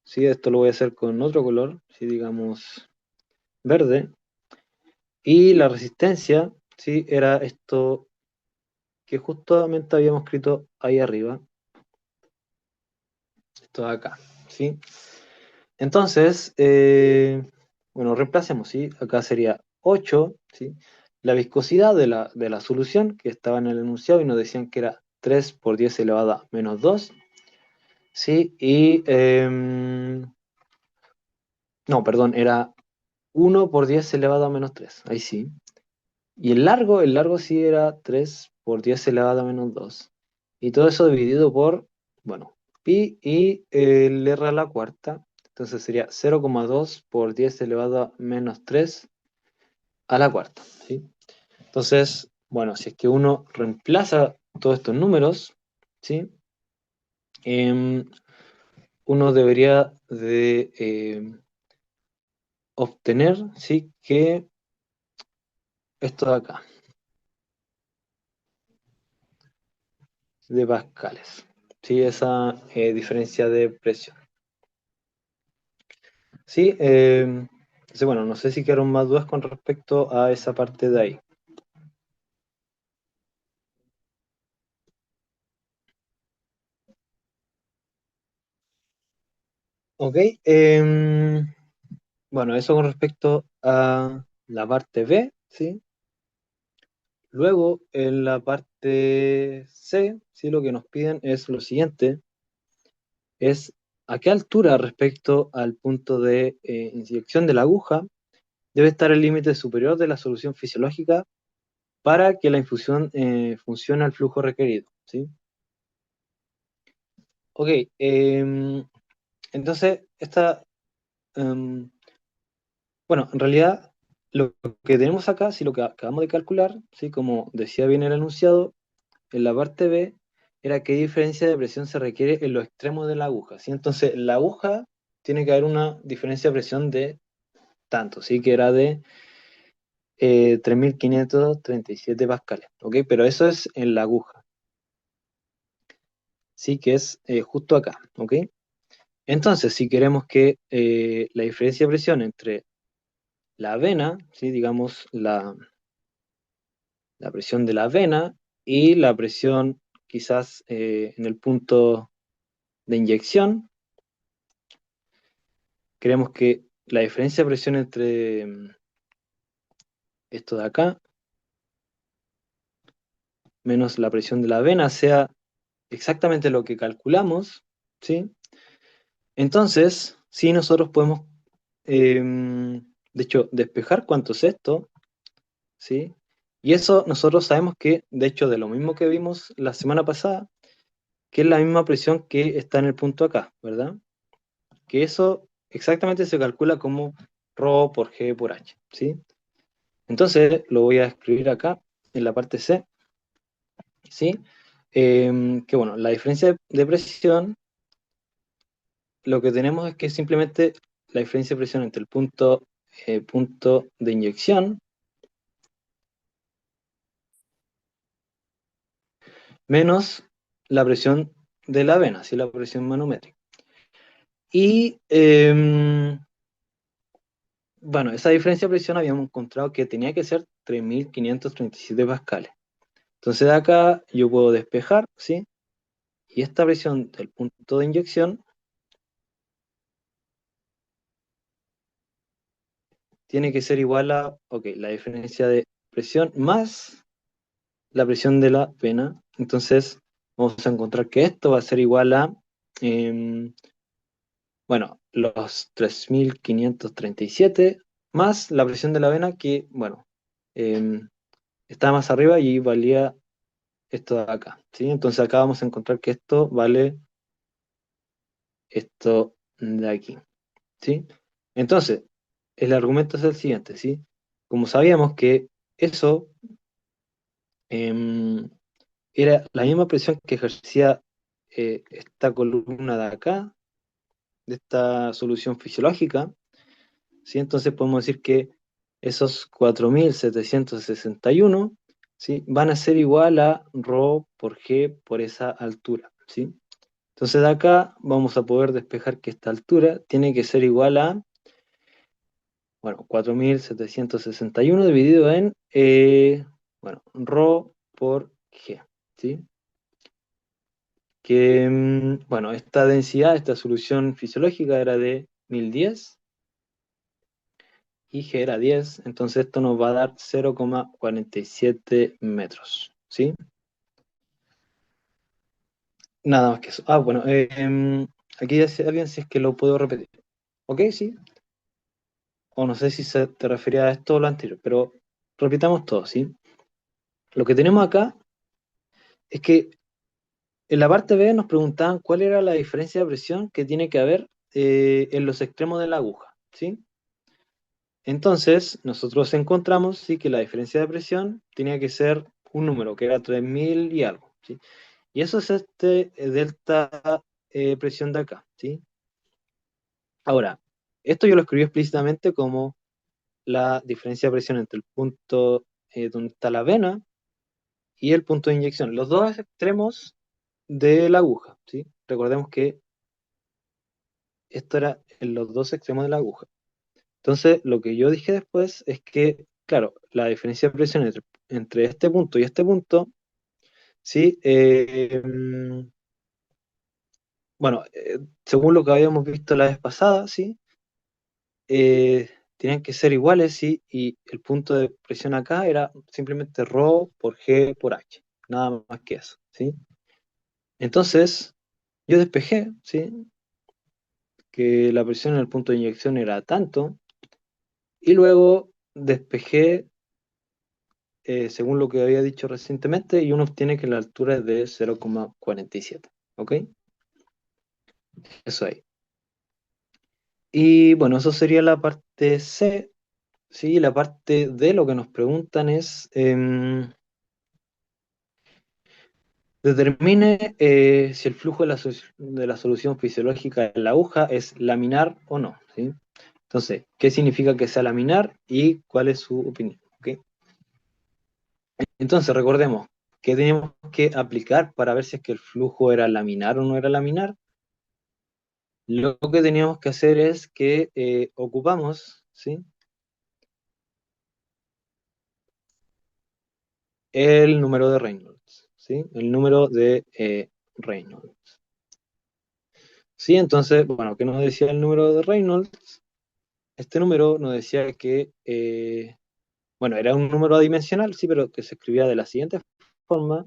¿sí? Esto lo voy a hacer con otro color, ¿sí? Digamos verde. Y la resistencia, ¿sí? Era esto que justamente habíamos escrito ahí arriba, esto de acá, ¿sí? Entonces, bueno, reemplacemos, ¿sí? Acá sería 8, ¿sí? La viscosidad de la solución que estaba en el enunciado y nos decían que era 3 por 10 elevado a menos 2, ¿sí? Y, no, perdón, era 1 por 10 elevado a menos 3, ahí sí. Y el largo sí era 3 por 10 elevado a menos 2. Y todo eso dividido por, bueno, pi y el r a la cuarta. Entonces sería 0,2 por 10 elevado a menos 3 a la cuarta, ¿sí? Entonces, bueno, si es que uno reemplaza todos estos números, ¿sí? Em, Uno debería de obtener, ¿sí? Que esto de acá, de pascales, ¿sí? Esa diferencia de presión. Sí, entonces, bueno, no sé si quedaron más dudas con respecto a esa parte de ahí. Ok, bueno, eso con respecto a la parte B, ¿sí? Luego, en la parte C, ¿sí? Lo que nos piden es lo siguiente, es a qué altura respecto al punto de inyección de la aguja debe estar el límite superior de la solución fisiológica para que la infusión funcione al flujo requerido, ¿sí? Ok, entonces, em, bueno, en realidad lo que tenemos acá, si lo que acabamos de calcular, ¿sí? Como decía bien el enunciado, en la parte B era qué diferencia de presión se requiere en los extremos de la aguja, ¿sí? Entonces, la aguja tiene que haber una diferencia de presión de tanto, ¿sí? Que era de 3.537 pascales, ¿ok? Pero eso es en la aguja, ¿sí? Que es justo acá, ¿ok? Entonces, si queremos que la diferencia de presión entre la vena, ¿sí? Digamos la presión de la vena y la presión quizás en el punto de inyección, queremos que la diferencia de presión entre esto de acá menos la presión de la vena sea exactamente lo que calculamos, ¿sí? Entonces, sí, nosotros podemos, de hecho, despejar cuánto es esto, ¿sí? Y eso nosotros sabemos que, de hecho, de lo mismo que vimos la semana pasada, que es la misma presión que está en el punto acá, ¿verdad? Que eso exactamente se calcula como ρ por G por H, ¿sí? Entonces lo voy a escribir acá en la parte C, ¿sí? Que bueno, la diferencia de presión, lo que tenemos es que simplemente la diferencia de presión entre el punto de inyección menos la presión de la vena, ¿sí? La presión manométrica. Y bueno, esa diferencia de presión habíamos encontrado que tenía que ser 3.537 pascales. Entonces de acá yo puedo despejar, ¿sí? Y esta presión del punto de inyección tiene que ser igual a, ok, la diferencia de presión más la presión de la vena. Entonces, vamos a encontrar que esto va a ser igual a, em, bueno, los 3.537 más la presión de la vena que, bueno, em, está más arriba y valía esto de acá, ¿sí? Entonces acá vamos a encontrar que esto vale esto de aquí, ¿sí? Entonces, el argumento es el siguiente, ¿sí? Como sabíamos que eso em, era la misma presión que ejercía esta columna de acá, de esta solución fisiológica, ¿sí? Entonces podemos decir que esos 4.761, ¿sí? Van a ser igual a ρ por g por esa altura, ¿sí? Entonces de acá vamos a poder despejar que esta altura tiene que ser igual a, bueno, 4.761 dividido en, bueno, ρ por g, ¿sí? Que, bueno, esta densidad, esta solución fisiológica era de 1010 y G era 10, entonces esto nos va a dar 0,47 metros, ¿sí? Nada más que eso. Ah, bueno, aquí dice alguien si es que lo puedo repetir. ¿Ok? Sí. O no sé si se te refería a esto o lo anterior, pero repitamos todo, ¿sí? Lo que tenemos acá es que en la parte B nos preguntaban cuál era la diferencia de presión que tiene que haber en los extremos de la aguja, ¿sí? Entonces, nosotros encontramos, sí, que la diferencia de presión tenía que ser un número, que era 3.000 y algo, ¿sí? Y eso es este delta presión de acá, ¿sí? Ahora, esto yo lo escribí explícitamente como la diferencia de presión entre el punto donde está la vena y el punto de inyección, los dos extremos de la aguja, ¿sí? Recordemos que esto era en los dos extremos de la aguja. Entonces, lo que yo dije después es que, claro, la diferencia de presión entre este punto y este punto, ¿sí? Bueno, según lo que habíamos visto la vez pasada, ¿sí? Tenían que ser iguales, ¿sí? Y el punto de presión acá era simplemente ρ por g por h, nada más que eso, ¿sí? Entonces, yo despejé, ¿sí? Que la presión en el punto de inyección era tanto, y luego despejé según lo que había dicho recientemente, y uno obtiene que la altura es de 0,47. ¿Ok? Eso ahí. Y bueno, eso sería la parte C. Sí, la parte D lo que nos preguntan es, determine si el flujo de la solución fisiológica en la aguja es laminar o no, ¿sí? Entonces, ¿qué significa que sea laminar y cuál es su opinión? ¿Ok? Entonces, recordemos, ¿qué teníamos que aplicar para ver si es que el flujo era laminar o no era laminar? Lo que teníamos que hacer es que ocupamos, ¿sí? El número de Reynolds, ¿sí? El número de Reynolds. Sí, entonces, bueno, ¿qué nos decía el número de Reynolds? Este número nos decía que, bueno, era un número adimensional, sí, pero que se escribía de la siguiente forma,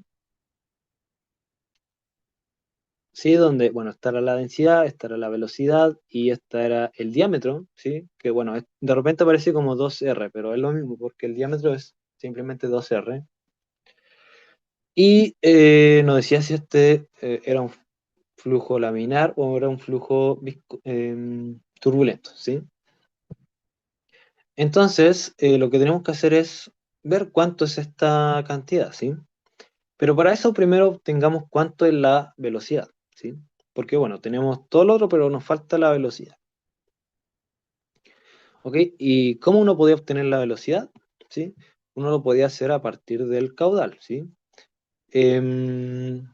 ¿sí? Donde, bueno, esta era la densidad, esta era la velocidad y esta era el diámetro, ¿sí? Que, bueno, de repente aparece como 2R, pero es lo mismo porque el diámetro es simplemente 2R. Y nos decía si este era un flujo laminar o era un flujo turbulento, ¿sí? Entonces, lo que tenemos que hacer es ver cuánto es esta cantidad, ¿sí? Pero para eso primero obtengamos cuánto es la velocidad, ¿sí? Porque, bueno, tenemos todo lo otro, pero nos falta la velocidad, ¿ok? ¿Y cómo uno podía obtener la velocidad? ¿Sí? Uno lo podía hacer a partir del caudal, ¿sí? Em,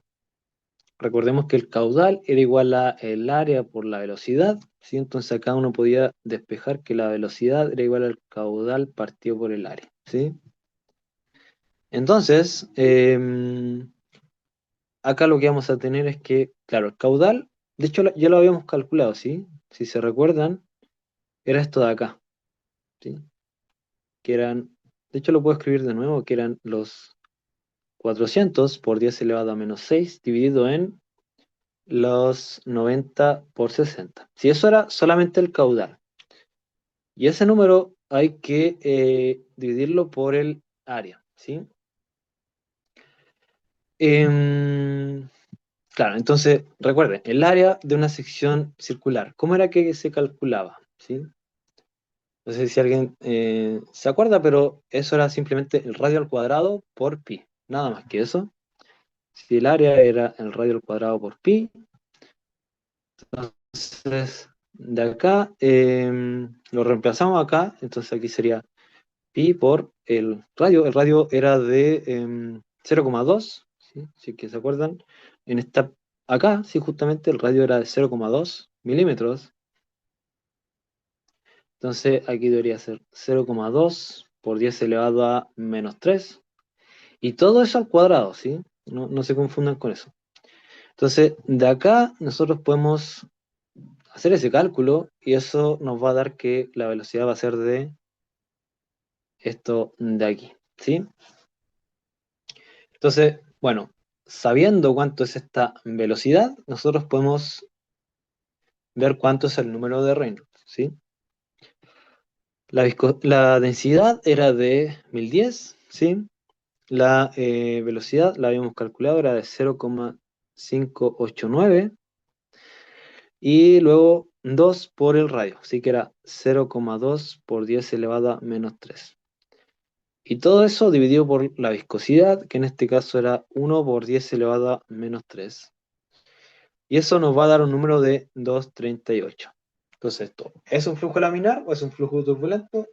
Recordemos que el caudal era igual a el área por la velocidad, ¿sí? Entonces acá uno podía despejar que la velocidad era igual al caudal partido por el área, ¿sí? Entonces, acá lo que vamos a tener es que, claro, el caudal, de hecho ya lo habíamos calculado, ¿sí? Si se recuerdan, era esto de acá, ¿sí? que eran, de hecho lo puedo escribir de nuevo, que eran los 400 por 10 elevado a menos 6 dividido en los 90 por 60. Si eso era solamente el caudal. Y ese número hay que dividirlo por el área, ¿sí? Em, claro, entonces recuerden, el área de una sección circular, ¿cómo era que se calculaba? ¿Sí? No sé si alguien se acuerda, pero eso era simplemente el radio al cuadrado por pi, nada más que eso. Si el área era el radio al cuadrado por pi, entonces de acá lo reemplazamos acá, entonces aquí sería pi por el radio era de 0,2, ¿sí? Si es que se acuerdan, acá, sí, justamente el radio era de 0,2 milímetros, entonces aquí debería ser 0,2 por 10 elevado a menos 3, y todo eso al cuadrado, ¿sí? No se confundan con eso. Entonces, de acá nosotros podemos hacer ese cálculo y eso nos va a dar que la velocidad va a ser de esto de aquí, ¿sí? Entonces, bueno, sabiendo cuánto es esta velocidad, nosotros podemos ver cuánto es el número de Reynolds, ¿sí? La densidad era de 1010, ¿sí? La velocidad la habíamos calculado, era de 0,589 y luego 2 por el radio, así que era 0,2 por 10 elevado a menos 3. Y todo eso dividido por la viscosidad, que en este caso era 1 por 10 elevado a menos 3. Y eso nos va a dar un número de 238. Entonces, ¿esto es un flujo laminar o es un flujo turbulento?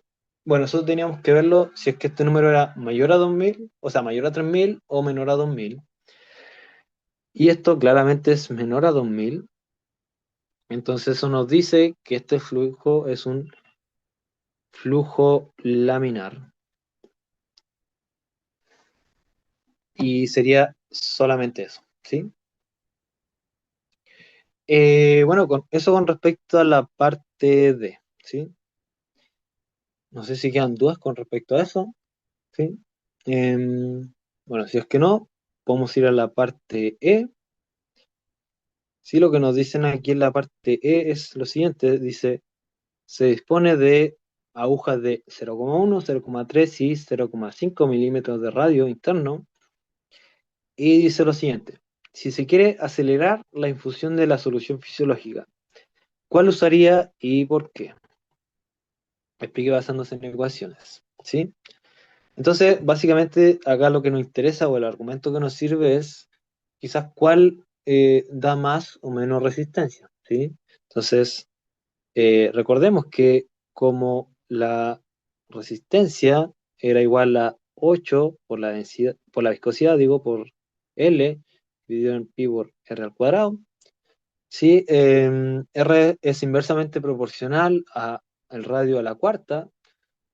Bueno, nosotros teníamos que verlo si es que este número era mayor a 2000, o sea, mayor a 3000 o menor a 2000. Y esto claramente es menor a 2000. Entonces eso nos dice que este flujo es un flujo laminar. Y sería solamente eso, ¿sí? Bueno, eso con respecto a la parte D, ¿sí? No sé si quedan dudas con respecto a eso, ¿sí? Bueno, si es que no, podemos ir a la parte E. Sí, lo que nos dicen aquí en la parte E es lo siguiente, dice, se dispone de agujas de 0,1, 0,3 y 0,5 milímetros de radio interno, y dice lo siguiente, si se quiere acelerar la infusión de la solución fisiológica, ¿cuál usaría y por qué? Explique basándose en ecuaciones, ¿sí? Entonces, básicamente, acá lo que nos interesa o el argumento que nos sirve es quizás cuál da más o menos resistencia, ¿sí? Entonces, recordemos que como la resistencia era igual a 8 por la densidad, por la viscosidad, digo, por L dividido en pi por R al cuadrado, ¿sí? R es inversamente proporcional al radio a la cuarta,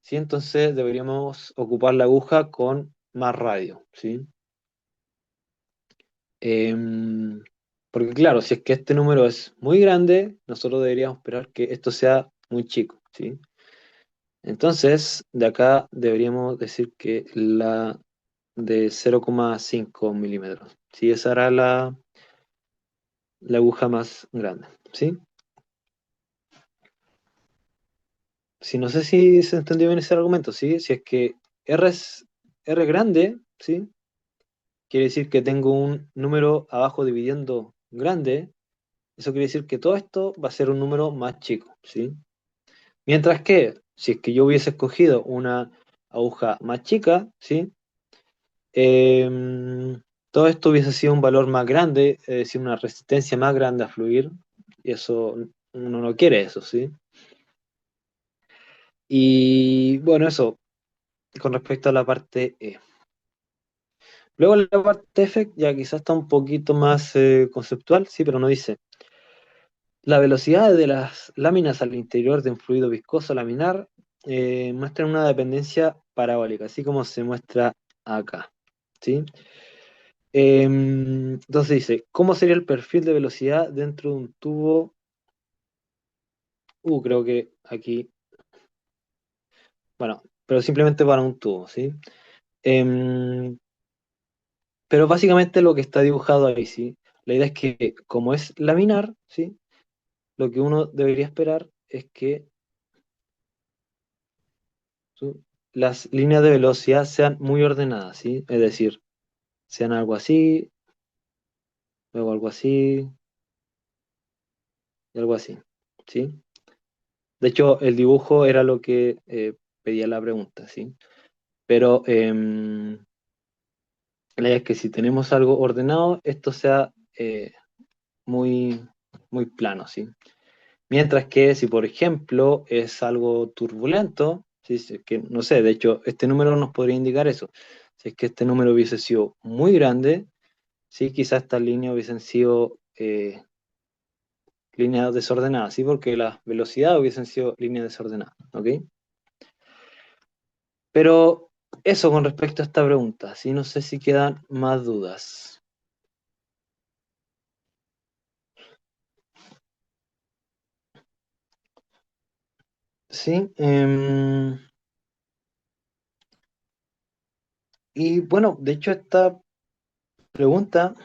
¿sí? Entonces deberíamos ocupar la aguja con más radio, ¿sí? Em, Porque claro, si es que este número es muy grande, nosotros deberíamos esperar que esto sea muy chico, ¿sí? Entonces, de acá deberíamos decir que la de 0,5 milímetros, ¿sí? Esa era la aguja más grande, ¿sí? Si no sé si se entendió bien ese argumento, ¿sí? Si es que R es R grande, ¿sí? Quiere decir que tengo un número abajo dividiendo grande, eso quiere decir que todo esto va a ser un número más chico, ¿sí? Mientras que, si es que yo hubiese escogido una aguja más chica, ¿sí? Todo esto hubiese sido un valor más grande, es decir, una resistencia más grande a fluir, y eso uno no quiere eso, ¿sí? Y bueno, eso con respecto a la parte E. Luego la parte F ya quizás está un poquito más conceptual, sí, pero no dice. La velocidad de las láminas al interior de un fluido viscoso laminar muestra una dependencia parabólica, así como se muestra acá, ¿sí? Entonces dice, ¿cómo sería el perfil de velocidad dentro de un tubo? Creo que aquí, bueno, pero simplemente para un tubo, ¿sí? Em, pero básicamente lo que está dibujado ahí, ¿sí? La idea es que como es laminar, ¿sí? Lo que uno debería esperar es que las líneas de velocidad sean muy ordenadas, ¿sí? Es decir, sean algo así, luego algo así y algo así, ¿sí? De hecho, el dibujo era lo que pedía la pregunta, ¿sí? Pero la idea es que si tenemos algo ordenado, esto sea muy, muy plano, ¿sí? Mientras que si, por ejemplo, es algo turbulento, ¿sí? Si es que, no sé, de hecho, este número nos podría indicar eso. Si es que este número hubiese sido muy grande, sí, quizás estas líneas hubiesen sido líneas desordenadas, ¿sí? Porque las velocidades hubiesen sido líneas desordenadas, ¿ok? Pero eso con respecto a esta pregunta, ¿sí? No sé si quedan más dudas. Sí, y bueno, de hecho esta pregunta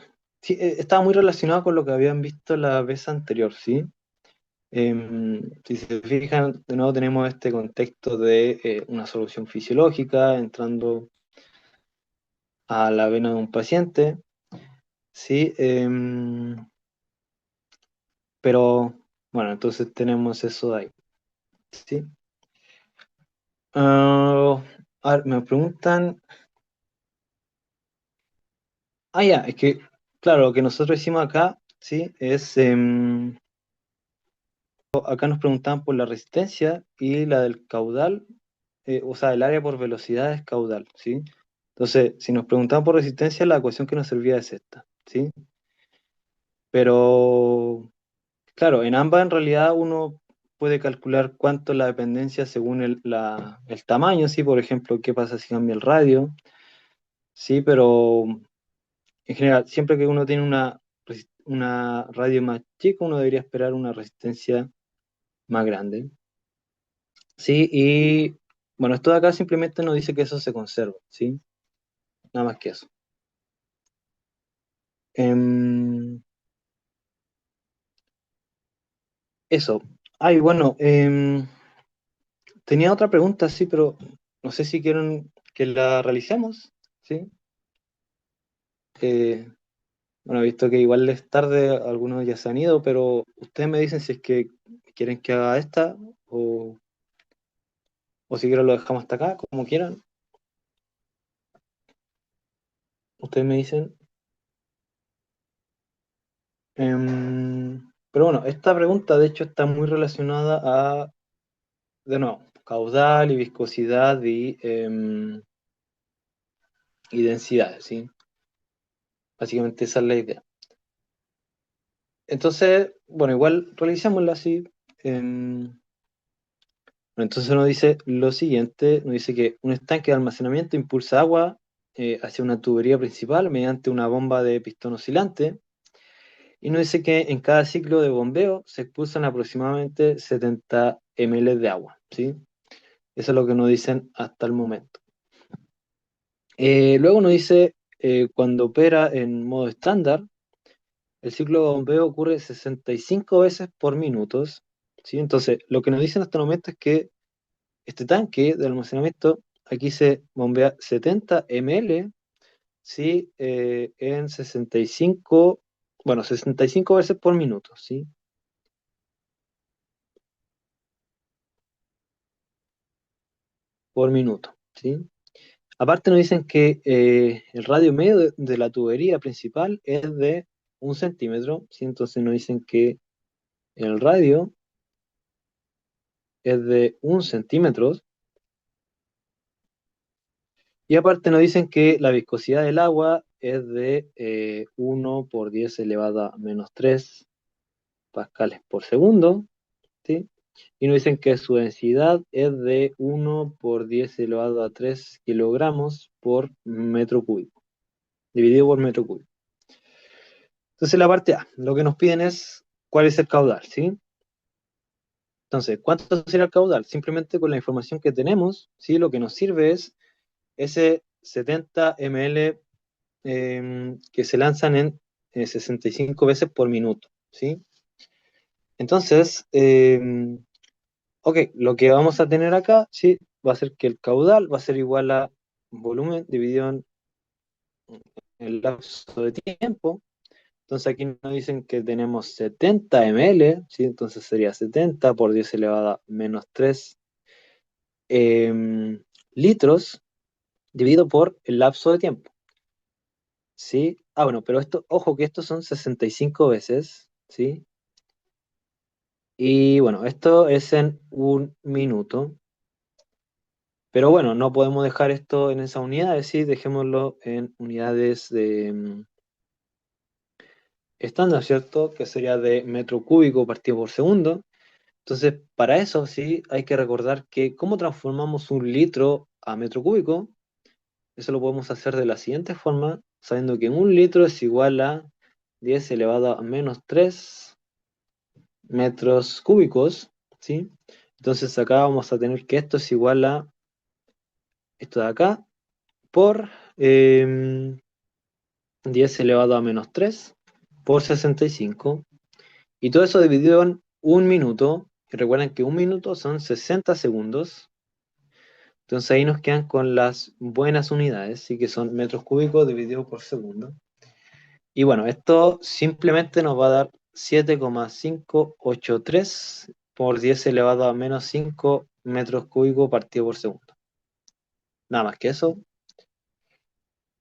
sí, estaba muy relacionada con lo que habían visto la vez anterior, ¿sí? Si se fijan, de nuevo tenemos este contexto de una solución fisiológica entrando a la vena de un paciente, ¿sí? Pero bueno, entonces tenemos eso de ahí, ¿sí? Ah, a ver, me preguntan, ya, es que, claro, lo que nosotros hicimos acá, ¿sí? Es, acá nos preguntaban por la resistencia y la del caudal, o sea, el área por velocidad es caudal, ¿sí? Entonces, si nos preguntaban por resistencia, la ecuación que nos servía es esta, ¿sí? Pero, claro, en ambas en realidad uno puede calcular cuánto es la dependencia según el tamaño, ¿sí? Por ejemplo, qué pasa si cambia el radio, ¿sí? Pero en general, siempre que uno tiene una radio más chica, uno debería esperar una resistencia más grande. Sí, y bueno, esto de acá simplemente nos dice que eso se conserva, ¿sí? Nada más que eso. Em, eso. Ay, bueno, tenía otra pregunta, sí, pero no sé si quieren que la realicemos, ¿sí? Eh, bueno, he visto que igual es tarde, algunos ya se han ido, pero ustedes me dicen si es que quieren que haga esta o si quieren lo dejamos hasta acá, como quieran. Ustedes me dicen. Pero bueno, esta pregunta de hecho está muy relacionada a, de nuevo, caudal y viscosidad y densidad, ¿sí? Básicamente esa es la idea. Entonces, bueno, igual realizámosla así. em, bueno, entonces nos dice lo siguiente, nos dice que un estanque de almacenamiento impulsa agua hacia una tubería principal mediante una bomba de pistón oscilante. Y nos dice que en cada ciclo de bombeo se expulsan aproximadamente 70 ml de agua, ¿sí? Eso es lo que nos dicen hasta el momento. Luego nos dice, cuando opera en modo estándar, el ciclo de bombeo ocurre 65 veces por minuto, ¿sí? Entonces, lo que nos dicen hasta el momento es que este tanque de almacenamiento, aquí se bombea 70 ml, ¿sí? En 65, bueno, 65 veces por minuto, ¿sí? Por minuto, ¿sí? Aparte nos dicen que el radio medio de la tubería principal es de 1 centímetro, ¿sí? Entonces nos dicen que el radio es de 1 centímetro y aparte nos dicen que la viscosidad del agua es de 1 por 10 elevado a menos 3 pascales por segundo, ¿sí? Y nos dicen que su densidad es de 1 por 10 elevado a 3 kilogramos por metro cúbico, dividido por metro cúbico. Entonces la parte A, lo que nos piden es cuál es el caudal, ¿sí? Entonces, ¿cuánto sería el caudal? Simplemente con la información que tenemos, ¿sí? Lo que nos sirve es ese 70 ml que se lanzan en 65 veces por minuto, ¿sí? Entonces, ok, lo que vamos a tener acá, ¿sí? Va a ser que el caudal va a ser igual a volumen dividido en el lapso de tiempo. Entonces aquí nos dicen que tenemos 70 ml, ¿sí? Entonces sería 70 por 10 elevado a menos 3 litros dividido por el lapso de tiempo, ¿sí? Ah, bueno, pero esto, ojo que estos son 65 veces, ¿sí? Y bueno, esto es en un minuto. Pero bueno, no podemos dejar esto en esa unidad, es decir, dejémoslo en unidades de estándar, ¿cierto? Que sería de metro cúbico partido por segundo. Entonces, para eso sí hay que recordar que cómo transformamos un litro a metro cúbico, eso lo podemos hacer de la siguiente forma, sabiendo que un litro es igual a 10 elevado a menos 3 metros cúbicos, ¿sí? Entonces acá vamos a tener que esto es igual a esto de acá por 10 elevado a menos 3 por 65. Y todo eso dividido en un minuto. Y recuerden que un minuto son 60 segundos. Entonces ahí nos quedan con las buenas unidades, sí que son metros cúbicos dividido por segundo. Y bueno, esto simplemente nos va a dar 7,583 por 10 elevado a menos 5 metros cúbicos partido por segundo. Nada más que eso.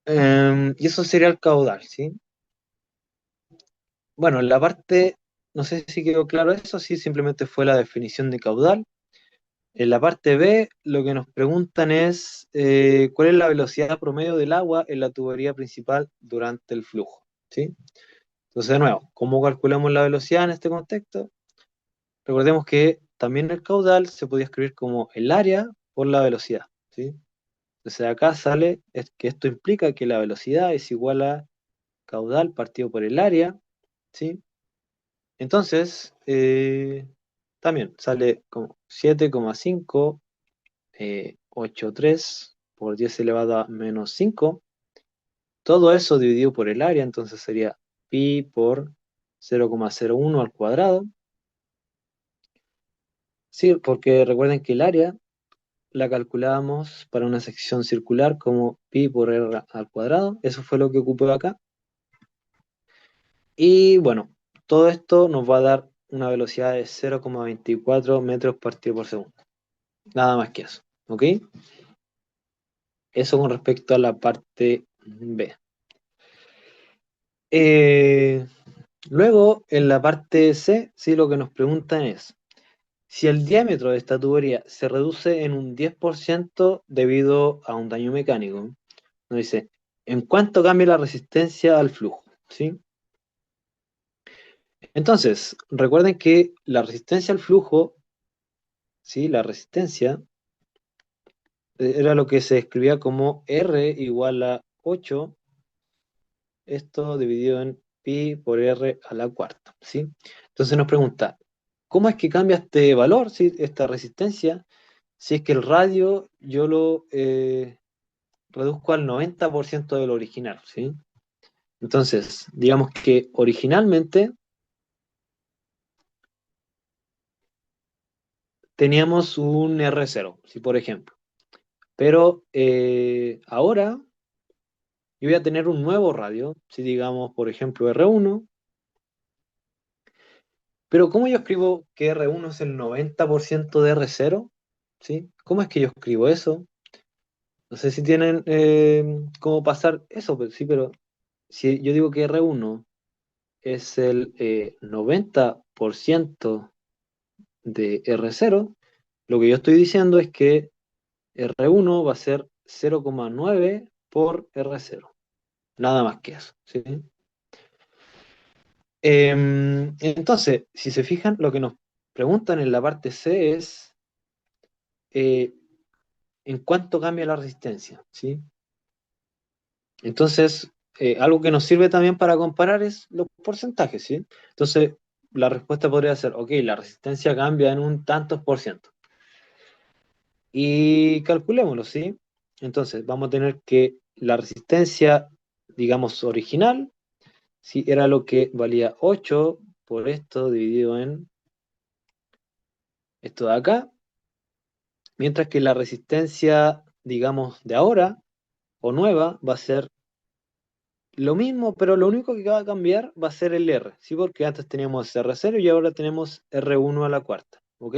Y eso sería el caudal, ¿sí? Bueno, en la parte, no sé si quedó claro eso, sí, simplemente fue la definición de caudal. En la parte B, lo que nos preguntan es cuál es la velocidad promedio del agua en la tubería principal durante el flujo, ¿sí? Entonces, de nuevo, ¿cómo calculamos la velocidad en este contexto? Recordemos que también el caudal se podía escribir como el área por la velocidad, ¿sí? Entonces, acá sale es que esto implica que la velocidad es igual a caudal partido por el área, ¿sí? Entonces, también sale como 7,583 por 10 elevado a menos 5. Todo eso dividido por el área, entonces sería pi por 0,01 al cuadrado. Sí, porque recuerden que el área la calculábamos para una sección circular como pi por r al cuadrado. Eso fue lo que ocupó acá. Y bueno, todo esto nos va a dar una velocidad de 0,24 metros partido por segundo. Nada más que eso, ¿ok? Eso con respecto a la parte B. Eh, Luego, en la parte C, sí, lo que nos preguntan es, si el diámetro de esta tubería se reduce en un 10% debido a un daño mecánico, nos dice, ¿en cuánto cambia la resistencia al flujo? ¿Sí? Entonces, recuerden que la resistencia al flujo, ¿sí? La resistencia era lo que se escribía como R igual a 8, esto dividido en pi por R a la cuarta, ¿sí? Entonces nos pregunta, ¿cómo es que cambia este valor, ¿sí? Esta resistencia, si es que el radio yo lo reduzco al 90% del original, ¿sí? Entonces, digamos que originalmente teníamos un R0, ¿sí? Por ejemplo, pero ahora yo voy a tener un nuevo radio, si digamos, por ejemplo, R1. Pero ¿cómo yo escribo que R1 es el 90% de R0? ¿Sí? ¿Cómo es que yo escribo eso? No sé si tienen cómo pasar eso, pero sí, pero si yo digo que R1 es el 90% de R0, lo que yo estoy diciendo es que R1 va a ser 0,9 por R0. Nada más que eso, ¿sí? Entonces, si se fijan, lo que nos preguntan en la parte C es eh, en cuánto cambia la resistencia, ¿sí? Entonces, algo que nos sirve también para comparar es los porcentajes, ¿sí? Entonces, la respuesta podría ser, ok, la resistencia cambia en un tantos por ciento. Y calculémoslo, ¿sí? Entonces, vamos a tener que la resistencia, digamos, original, ¿sí? Era lo que valía 8 por esto dividido en esto de acá, mientras que la resistencia, digamos, de ahora o nueva va a ser lo mismo, pero lo único que va a cambiar va a ser el R, ¿sí? Porque antes teníamos R0 y ahora tenemos R1 a la cuarta, ¿ok?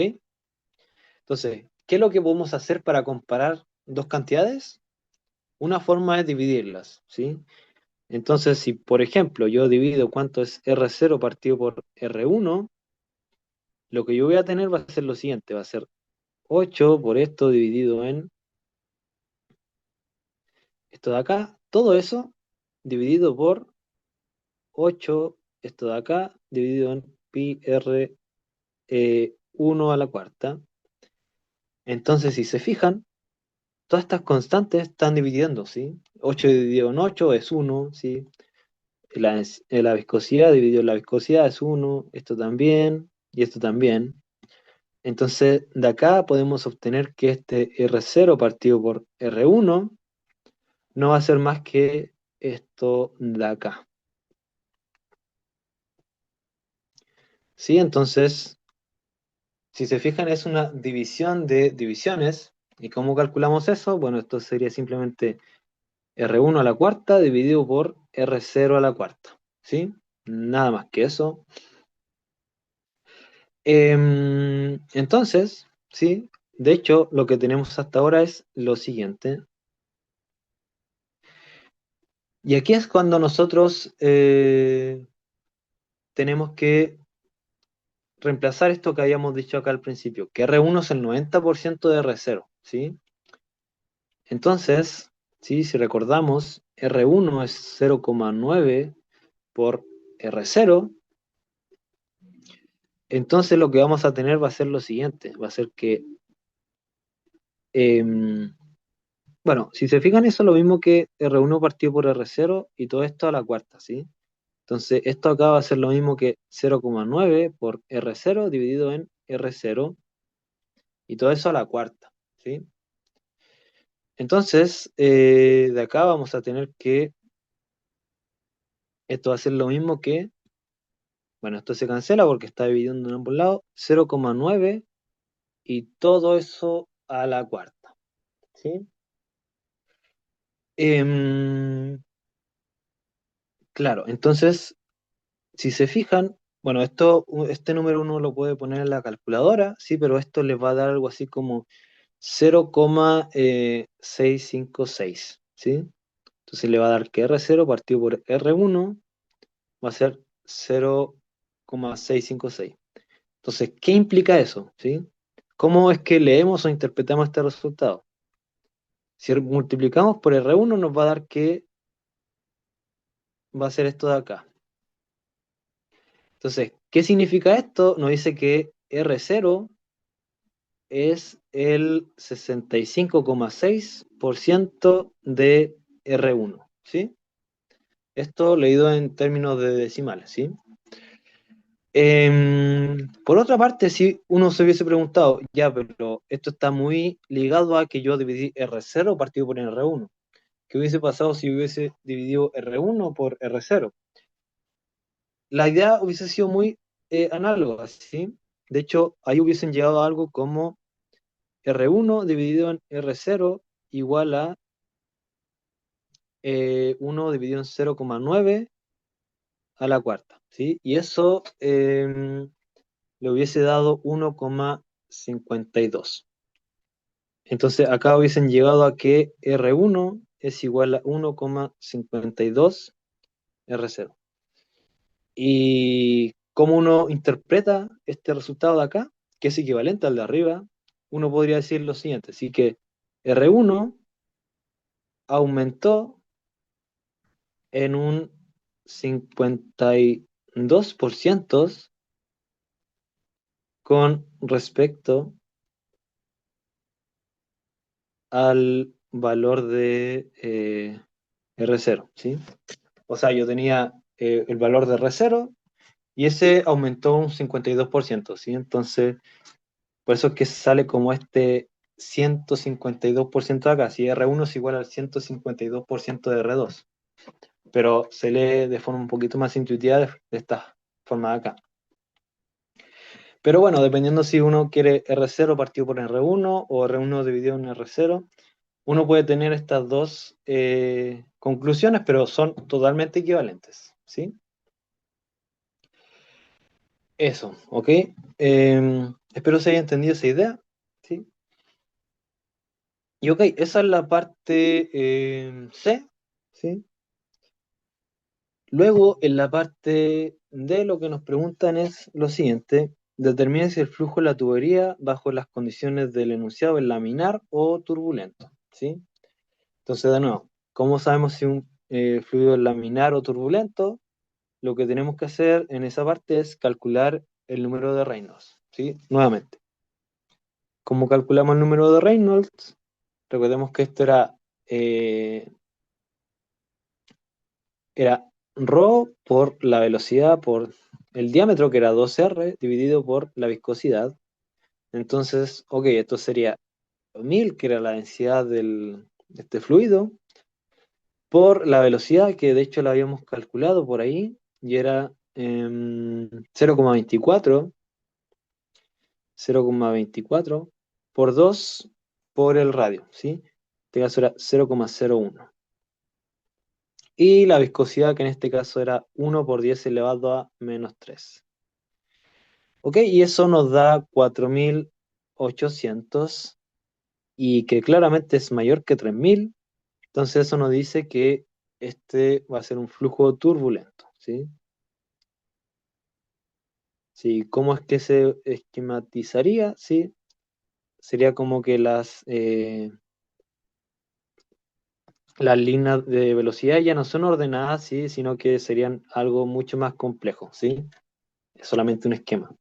Entonces, ¿qué es lo que podemos hacer para comparar dos cantidades? Una forma es dividirlas, ¿sí? Entonces, si por ejemplo yo divido cuánto es R0 partido por R1, lo que yo voy a tener va a ser lo siguiente, va a ser 8 por esto dividido en esto de acá, todo eso dividido por 8 esto de acá, dividido en pi r 1 a la cuarta. Entonces, si se fijan, todas estas constantes están dividiendo, ¿sí? 8 dividido en 8 es 1, ¿sí? La viscosidad dividido en la viscosidad es 1, esto también, y esto también. Entonces, de acá podemos obtener que este R0 partido por R1 no va a ser más que esto de acá. ¿Sí? Entonces, si se fijan, es una división de divisiones. ¿Y cómo calculamos eso? Bueno, esto sería simplemente R1 a la cuarta dividido por R0 a la cuarta. ¿Sí? Nada más que eso. Entonces, ¿sí? De hecho, lo que tenemos hasta ahora es lo siguiente. Y aquí es cuando nosotros tenemos que reemplazar esto que habíamos dicho acá al principio, que R1 es el 90% de R0, ¿sí? Entonces, ¿sí? Si recordamos, R1 es 0,9 por R0, entonces lo que vamos a tener va a ser lo siguiente, va a ser que, em, bueno, si se fijan, eso es lo mismo que R1 partido por R0 y todo esto a la cuarta, ¿sí? Entonces, esto acá va a ser lo mismo que 0,9 por R0 dividido en R0 y todo eso a la cuarta, ¿sí? Entonces, de acá vamos a tener que, esto va a ser lo mismo que, bueno, esto se cancela porque está dividiendo en ambos lados, 0,9 y todo eso a la cuarta, ¿sí? Em, claro, entonces, si se fijan, bueno, este número uno lo puede poner en la calculadora, sí, pero esto les va a dar algo así como 0,656, ¿sí? Entonces le va a dar que R0 partido por R1 va a ser 0,656. Entonces, ¿qué implica eso? ¿Sí? ¿Cómo es que leemos o interpretamos este resultado? Si multiplicamos por R1 nos va a dar que va a ser esto de acá. Entonces, ¿qué significa esto? Nos dice que R0 es el 65,6% de R1, ¿sí? Esto leído en términos de decimales, ¿sí? Por otra parte, si uno se hubiese preguntado, ya, pero esto está muy ligado a que yo dividí R0 partido por R1. ¿Qué hubiese pasado si hubiese dividido R1 por R0? La idea hubiese sido muy análoga, ¿sí? De hecho, ahí hubiesen llegado a algo como R1 dividido en R0 igual a 1 dividido en 0,9 a la cuarta, ¿sí? Y eso le hubiese dado 1,52. Entonces acá hubiesen llegado a que R1 es igual a 1,52 R0. Y cómo uno interpreta este resultado de acá, que es equivalente al de arriba, uno podría decir lo siguiente, así que R1 aumentó en un 52% con respecto al valor de R0, ¿sí? O sea, yo tenía el valor de R0 y ese aumentó un 52%, ¿sí? Entonces, por eso es que sale como este 152% de acá, si R1 es igual al 152% de R2, pero se lee de forma un poquito más intuitiva de esta forma de acá. Pero bueno, dependiendo si uno quiere R0 partido por R1 o R1 dividido en R0, uno puede tener estas dos conclusiones, pero son totalmente equivalentes, ¿sí? Eso, ¿ok? Espero se haya entendido esa idea, ¿sí? Y ok, esa es la parte C, ¿sí? Luego, en la parte D, lo que nos preguntan es lo siguiente: determine si el flujo de la tubería bajo las condiciones del enunciado es laminar o turbulento, ¿sí? Entonces, de nuevo, ¿cómo sabemos si un fluido es laminar o turbulento? Lo que tenemos que hacer en esa parte es calcular el número de Reynolds, ¿sí? Nuevamente, ¿cómo calculamos el número de Reynolds? Recordemos que esto eh, era ρ por la velocidad por el diámetro, que era 2r, dividido por la viscosidad. Entonces, ok, esto sería 1000, que era la densidad de este fluido, por la velocidad, que de hecho la habíamos calculado por ahí, y era 0,24, 0,24 por 2 por el radio, ¿sí? En este caso era 0,01. Y la viscosidad, que en este caso era 1 por 10 elevado a menos 3. ¿Ok? Y eso nos da 4800, y que claramente es mayor que 3000. Entonces eso nos dice que este va a ser un flujo turbulento, ¿sí? Sí, ¿cómo es que se esquematizaría? ¿Sí? Sería como que las líneas de velocidad ya no son ordenadas, ¿sí? Sino que serían algo mucho más complejo, ¿sí? Es solamente un esquema.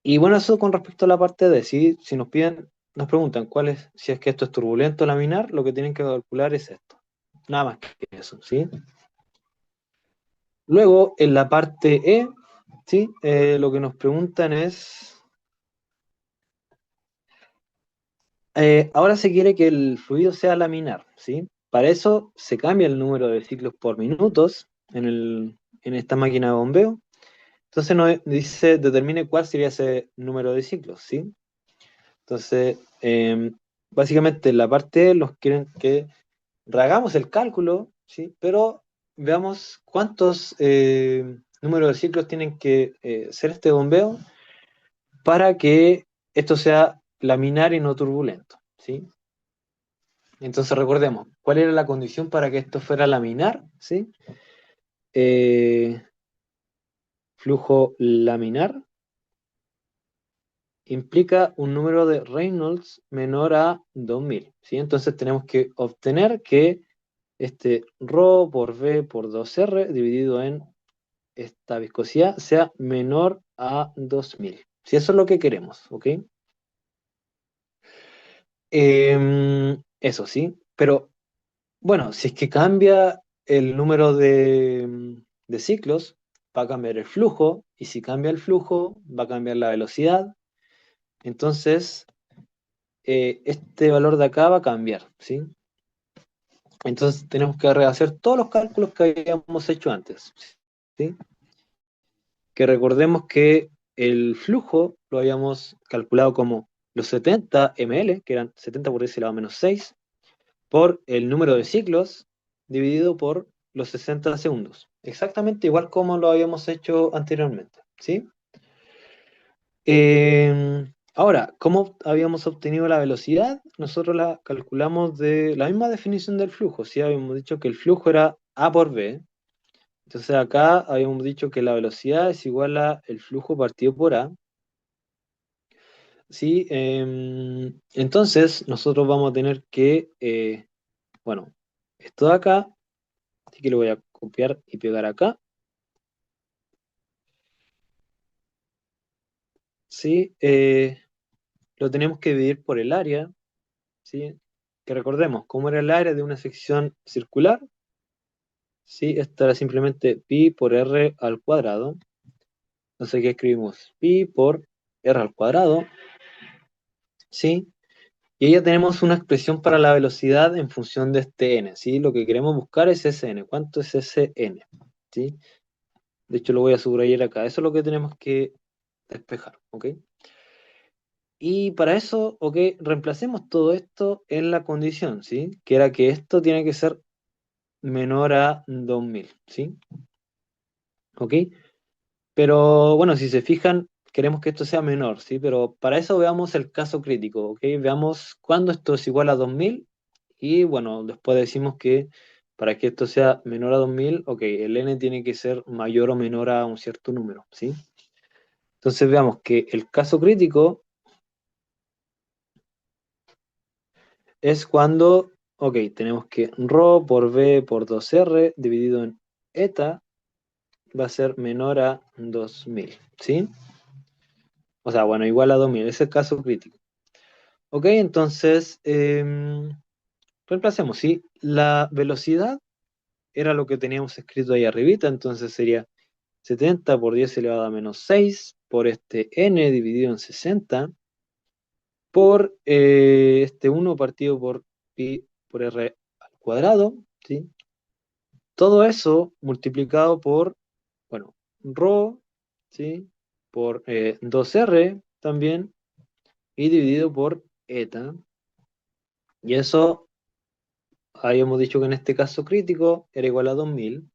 Y bueno, eso con respecto a la parte de si nos piden, nos preguntan si es que esto es turbulento o laminar, lo que tienen que calcular es esto. Nada más que eso, ¿sí? Luego, en la parte E, ¿sí? Lo que nos preguntan es, ahora se quiere que el fluido sea laminar, ¿sí? Para eso se cambia el número de ciclos por minutos en esta máquina de bombeo. Entonces nos dice, determine cuál sería ese número de ciclos, ¿sí? Entonces, básicamente en la parte E los quieren que hagamos el cálculo, ¿sí? Pero veamos cuántos números de ciclos tienen que ser este bombeo para que esto sea laminar y no turbulento, ¿sí? Entonces recordemos, ¿cuál era la condición para que esto fuera laminar? ¿Sí? Eh, Flujo laminar implica un número de Reynolds menor a 2000, ¿sí? Entonces tenemos que obtener que este ρ por V por 2R dividido en esta viscosidad sea menor a 2000. Si eso es lo que queremos, ¿ok? Eso sí, pero bueno, si es que cambia el número de ciclos, va a cambiar el flujo, y si cambia el flujo, va a cambiar la velocidad. Entonces, este valor de acá va a cambiar, ¿sí? Entonces tenemos que rehacer todos los cálculos que habíamos hecho antes, ¿sí? Que recordemos que el flujo lo habíamos calculado como los 70 ml, que eran 70 por 10 elevado a menos 6, por el número de ciclos dividido por los 60 segundos. Exactamente igual como lo habíamos hecho anteriormente, ¿sí? Ahora, ¿cómo habíamos obtenido la velocidad? Nosotros la calculamos de la misma definición del flujo, ¿sí? Habíamos dicho que el flujo era A por B. Entonces acá habíamos dicho que la velocidad es igual a el flujo partido por A, ¿sí? Entonces nosotros vamos a tener que, bueno, esto de acá, así que lo voy a copiar y pegar acá, ¿sí? Lo tenemos que dividir por el área, ¿sí? Que recordemos, ¿cómo era el área de una sección circular? ¿sí? Esto era simplemente pi por r al cuadrado. Entonces aquí escribimos pi por r al cuadrado, ¿sí? Y ahí ya tenemos una expresión para la velocidad en función de este n, ¿sí? Lo que queremos buscar es ese n. ¿Cuánto es ese n? ¿Sí? De hecho, lo voy a subrayar acá. Eso es lo que tenemos que despejar, ¿ok? Y para eso, ok, reemplacemos todo esto en la condición, ¿sí? Que era que esto tiene que ser menor a 2000, ¿sí? ¿Ok? Pero bueno, si se fijan, queremos que esto sea menor, ¿sí? Pero para eso veamos el caso crítico, ¿ok? Veamos cuándo esto es igual a 2000 y bueno, después decimos que para que esto sea menor a 2000, ok, el n tiene que ser mayor o menor a un cierto número, ¿sí? Entonces veamos que el caso crítico es cuando, ok, tenemos que ρ por b por 2r dividido en eta va a ser menor a 2000, ¿sí? O sea, bueno, igual a 2000, ese es el caso crítico. Ok, entonces, reemplacemos, ¿sí? La velocidad era lo que teníamos escrito ahí arribita, entonces sería 70 por 10 elevado a menos 6 por este n dividido en 60 por este 1 partido por pi por r al cuadrado, ¿sí? Todo eso multiplicado por, bueno, ρ, ¿sí? Por 2r también y dividido por eta. Y eso habíamos dicho que en este caso crítico era igual a 2000.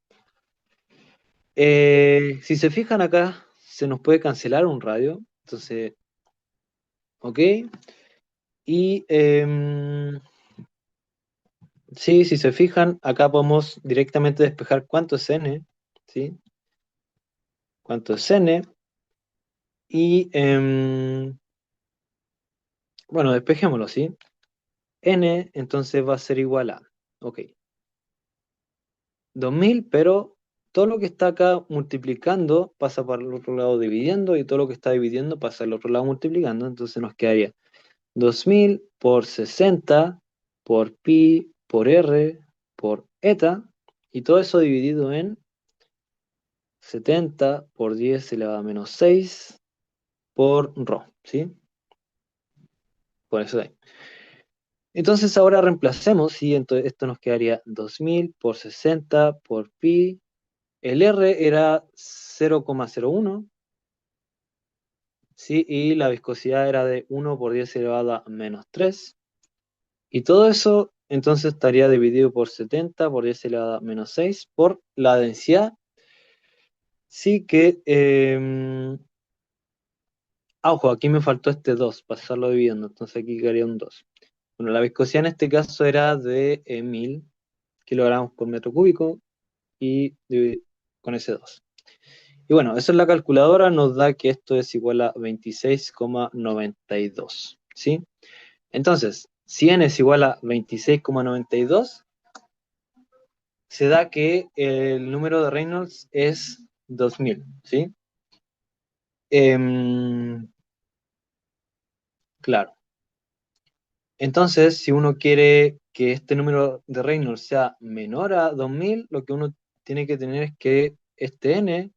Si se fijan acá, se nos puede cancelar un radio. Entonces, ok. Y sí, si se fijan, acá podemos directamente despejar cuánto es n, ¿sí? Cuánto es n. Y bueno, despejémoslo, ¿sí? N entonces va a ser igual a, ok, 2000, pero todo lo que está acá multiplicando pasa para el otro lado dividiendo y todo lo que está dividiendo pasa al otro lado multiplicando, entonces nos quedaría 2000 por 60 por pi por r por eta y todo eso dividido en 70 por 10 elevado a menos 6 por ρ, ¿sí? Por eso ahí. Entonces ahora reemplacemos, y entonces esto nos quedaría 2000 por 60 por pi. El R era 0,01, ¿sí? Y la viscosidad era de 1 por 10 elevado a menos 3. Y todo eso entonces estaría dividido por 70 por 10 elevado a menos 6 por la densidad. Sí que, ojo, aquí me faltó este 2, pasarlo dividiendo, entonces aquí quedaría un 2. Bueno, la viscosidad en este caso era de 1000 kilogramos por metro cúbico y con ese 2. Y bueno, eso en la calculadora nos da que esto es igual a 26,92, ¿sí? Entonces, si n es igual a 26,92, se da que el número de Reynolds es 2000, ¿sí? Em, claro. Entonces, si uno quiere que este número de Reynolds sea menor a 2000, lo que uno tiene que tener es que este n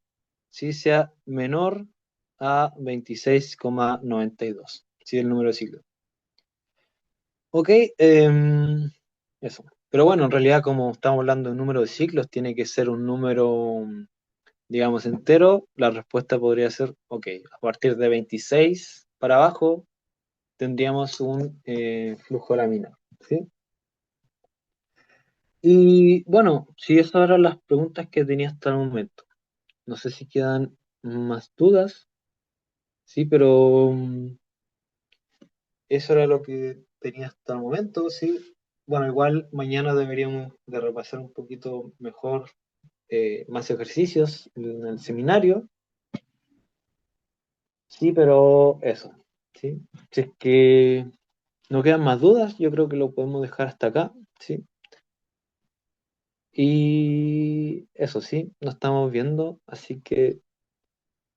sí sea menor a 26,92, ¿sí? El número de ciclos. Ok, eso. Pero bueno, en realidad como estamos hablando de un número de ciclos, tiene que ser un número, digamos, entero. La respuesta podría ser, ok, a partir de 26 para abajo tendríamos un flujo laminar, ¿sí? Y bueno, si esas eran las preguntas que tenía hasta el momento. No sé si quedan más dudas, sí, pero eso era lo que tenía hasta el momento, sí. Bueno, igual mañana deberíamos de repasar un poquito mejor más ejercicios en el seminario, sí, pero eso, sí. Si es que no quedan más dudas, yo creo que lo podemos dejar hasta acá, sí. Y eso sí, nos estamos viendo, así que